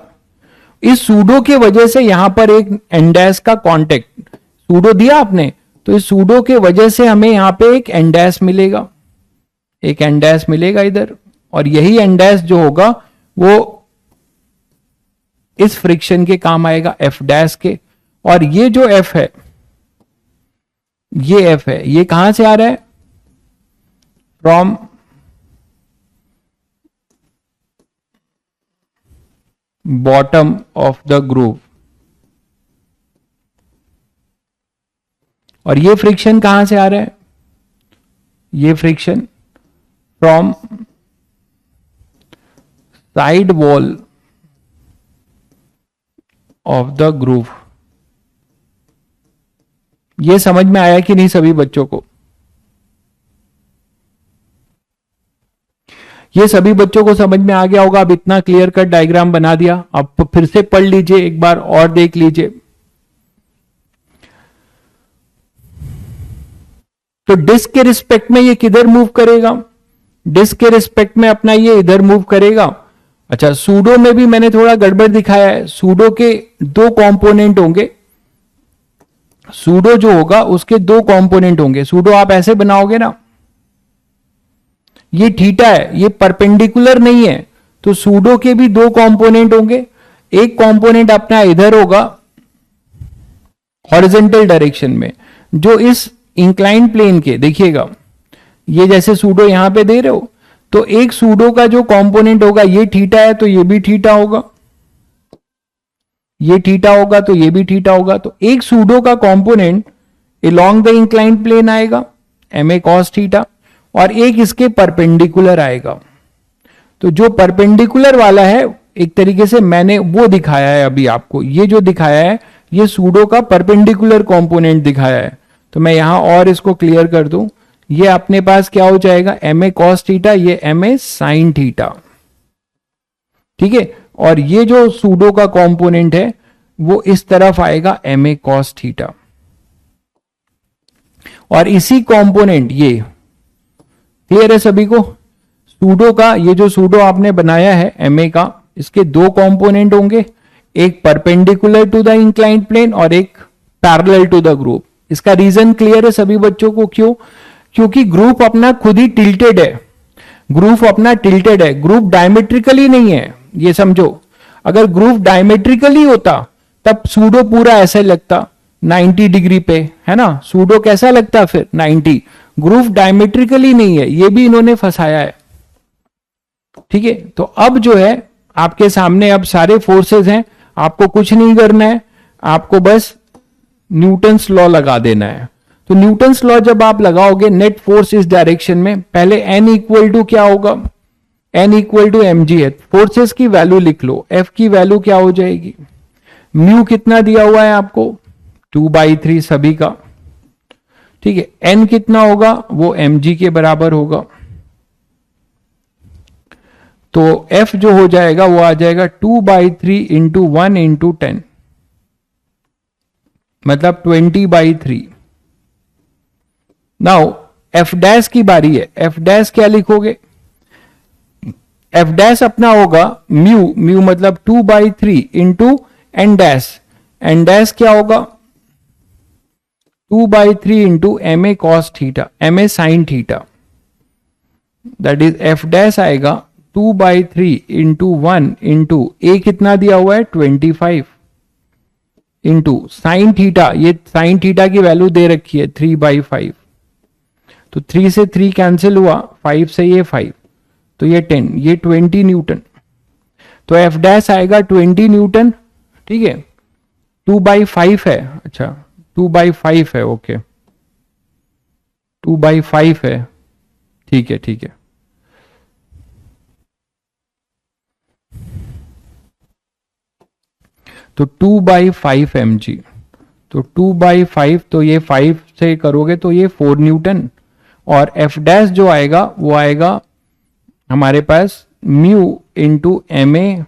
इस सूडो के वजह से यहां पर एक n डैश का कांटेक्ट, सूडो दिया आपने, तो इस सूडो के वजह से हमें यहां पे एक n डैश मिलेगा, एक n डैश मिलेगा इधर, और यही n डैश जो होगा वो इस फ्रिक्शन के काम आएगा, f डैश के। और ये जो f है, ये f है, ये कहां से आ रहा है? From bottom of the groove. और ये फ्रिक्शन कहां से आ रहा है? ये friction from side wall of the groove. ये समझ में आया कि नहीं सभी बच्चों को? ये सभी बच्चों को समझ में आ गया होगा। अब इतना क्लियर कट डायग्राम बना दिया, अब फिर से पढ़ लीजिए, एक बार और देख लीजिए। तो डिस्क के रिस्पेक्ट में ये किधर मूव करेगा? डिस्क के रिस्पेक्ट में अपना ये इधर मूव करेगा। अच्छा, सूडो में भी मैंने थोड़ा गड़बड़ दिखाया है। सूडो के दो कंपोनेंट होंगे, सूडो जो होगा उसके दो कंपोनेंट होंगे। सूडो आप ऐसे बनाओगे ना, ये थीटा है, ये परपेंडिकुलर नहीं है, तो सूडो के भी दो कंपोनेंट होंगे। एक कंपोनेंट अपना इधर होगा हॉरिजॉन्टल डायरेक्शन में, जो इस इंक्लाइंड प्लेन के, देखिएगा ये जैसे सूडो यहां पे दे रहे हो, तो एक सूडो का जो कंपोनेंट होगा ये थीटा है, तो ये भी थीटा होगा, ये थीटा होगा तो ये भी थीटा होगा। तो एक सूडो का component along the inclined plane आएगा, ma cos थीटा, और एक इसके परपेंडिकुलर आएगा। तो जो परपेंडिकुलर वाला है, एक तरीके से मैंने वो दिखाया है अभी आपको, ये जो दिखाया है ये सूडो का परपेंडिकुलर कंपोनेंट दिखाया है। तो मैं यहां और इसको क्लियर कर दूं, ये अपने पास क्या हो जाएगा, ma cos थीटा, ये ma sin थीटा। ठीक है। और ये जो सूडो का कंपोनेंट है वो इस तरफ आएगा ma cos थीटा, और इसी कंपोनेंट ये क्लियर है सभी को। सूडो का ये जो सूडो आपने बनाया है ma का, इसके दो कंपोनेंट होंगे, एक perpendicular to the inclined plane और एक पैरेलल टू द ग्रुप। इसका रीजन क्लियर है सभी बच्चों को, क्यों? क्योंकि ग्रुप अपना खुद ही टिल्टेड है, ग्रुप अपना टिल्टेड है, ग्रुप डायमेट्रिकली नहीं है, ये समझो। अगर ग्रुप डायमेट्रिकली होता तब सूडो पूरा ऐसे लगता 90 डिग्री पे, है ना। सूडो कैसा लगता फिर 90, ग्रुप डायमेट्रिकली नहीं है, ये भी इन्होंने फंसाया है, ठीक है। तो अब जो है आपके सामने अब सारे फोर्सेस हैं, आपको कुछ नहीं करना है, आपको बस न्यूटन्स लॉ लगा देना है। तो न्यूटन्स लॉ जब आप लगाओगे नेट फोर्स इस डायरेक्शन में, पहले N इक्वल टू क्या होगा, N इक्वल टू mg है। फोर्सेस की वैल्यू लिख लो, F की वैल्यू क्या हो जाएगी, म्यू कितना दिया हुआ है आपको 2/3 सभी का, ठीक है। N कितना होगा, वो mg के बराबर होगा। तो F जो हो जाएगा वो आ जाएगा 2/3 इंटू 1 इंटू 10, मतलब 20/3। नाउ F डैश की बारी है, F डैश क्या लिखोगे, F डैश अपना होगा म्यू, म्यू मतलब 2/3 into n dash, n dash क्या होगा 2/3 into ma cos theta, ma sin theta, that is F dash आएगा 2/3 इंटू 1 इंटू a कितना दिया हुआ है 25 इंटू साइन थीटा, ये साइन थीटा की वैल्यू दे रखी है 3/5, तो 3 से 3 कैंसिल हुआ, 5 से ये 5, तो ये 10, ये 20 न्यूटन। तो F डैश आएगा 20 न्यूटन, ठीक है। 2/5 है, अच्छा 2/5 है, ओके 2/5 है, ठीक है ठीक है। तो 2/5 mg, तो 2/5, तो ये 5 से करोगे तो ये 4 न्यूटन, और F डैश जो आएगा वो आएगा हमारे पास mu into ma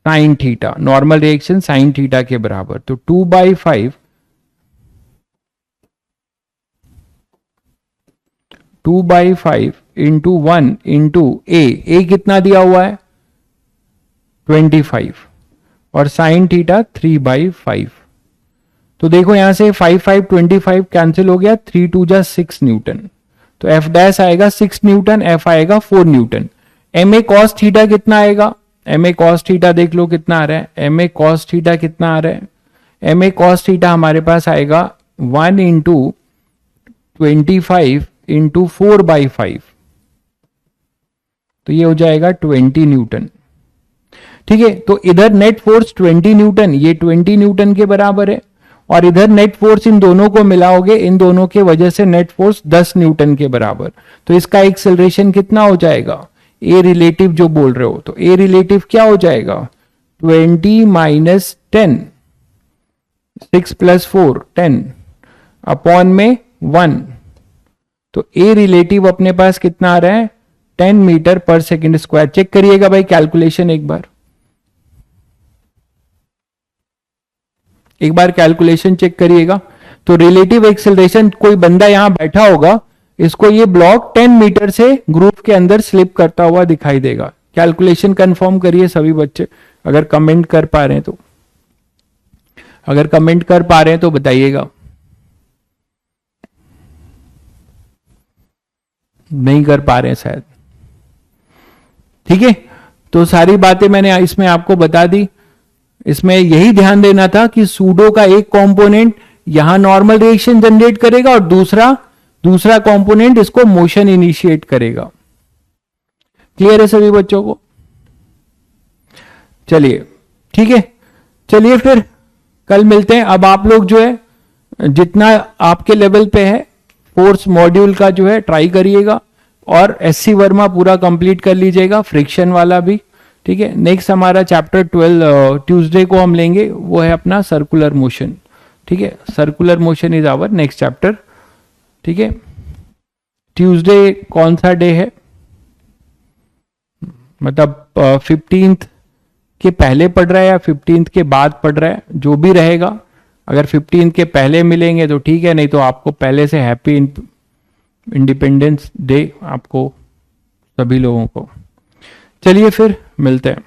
sine theta, normal reaction sine theta के बराबर। तो 2/5 इंटू 1 इंटू a कितना दिया हुआ है 25, और साइन थीटा 3/5। तो देखो यहां से 5 5 25 कैंसिल हो गया, 3 2 जा 6 न्यूटन, तो F डैश आएगा 6 न्यूटन, F आएगा 4 न्यूटन। ma cos थीटा कितना आएगा, ma cos थीटा देख लो कितना आ रहा है, ma cos थीटा कितना आ रहा है, ma cos थीटा हमारे पास आएगा 1 इंटू 25 इंटू 4/5, तो ये हो जाएगा 20 न्यूटन, ठीक है। तो इधर नेट फोर्स 20 न्यूटन, ये 20 न्यूटन के बराबर है, और इधर नेट फोर्स इन दोनों को मिलाओगे, इन दोनों के वजह से नेट फोर्स 10 न्यूटन के बराबर। तो इसका एक्सेलरेशन कितना हो जाएगा, ए रिलेटिव जो बोल रहे हो, तो ए रिलेटिव क्या हो जाएगा 20 माइनस 10, 6 प्लस 4 10 अपॉन में 1, तो ए रिलेटिव अपने पास कितना आ रहा है 10 metre per second square. Check करिएगा भाई कैलकुलेशन एक बार कैलकुलेशन चेक करिएगा। तो रिलेटिव एक्सेलरेशन, कोई बंदा यहां बैठा होगा, इसको ये ब्लॉक 10 मीटर से ग्रुप के अंदर स्लिप करता हुआ दिखाई देगा। कैलकुलेशन कंफर्म करिए सभी बच्चे, अगर कमेंट कर पा रहे हैं तो, अगर कमेंट कर पा रहे हैं तो बताइएगा, नहीं कर पा रहे हैं शायद, ठीक है। तो सारी बातें मैंने इसमें आपको बता दी। इसमें यही ध्यान देना था कि सूडो का एक कंपोनेंट यहां नॉर्मल रिएक्शन जनरेट करेगा और दूसरा कंपोनेंट इसको मोशन इनिशिएट करेगा। क्लियर है सभी बच्चों को? चलिए ठीक है, चलिए फिर कल मिलते हैं। अब आप लोग जो है जितना आपके लेवल पे है फोर्स मॉड्यूल का जो है ट्राई करिएगा, और SC वर्मा पूरा कंप्लीट कर लीजिएगा, फ्रिक्शन वाला भी, ठीक है। नेक्स्ट हमारा चैप्टर 12 ट्यूसडे को हम लेंगे, वो है अपना सर्कुलर मोशन, ठीक है। Circular motion is our next chapter, ठीक है। ट्यूसडे कौन सा डे है, मतलब 15th के पहले पढ़ रहा है या 15th के बाद पढ़ रहा है, जो भी रहेगा, अगर 15th के पहले मिलेंगे तो ठीक है, नहीं तो आपको पहले से हैप्पी इंडिपेंडेंस डे आपको सभी लोगों को। चलिए फिर मिलते हैं।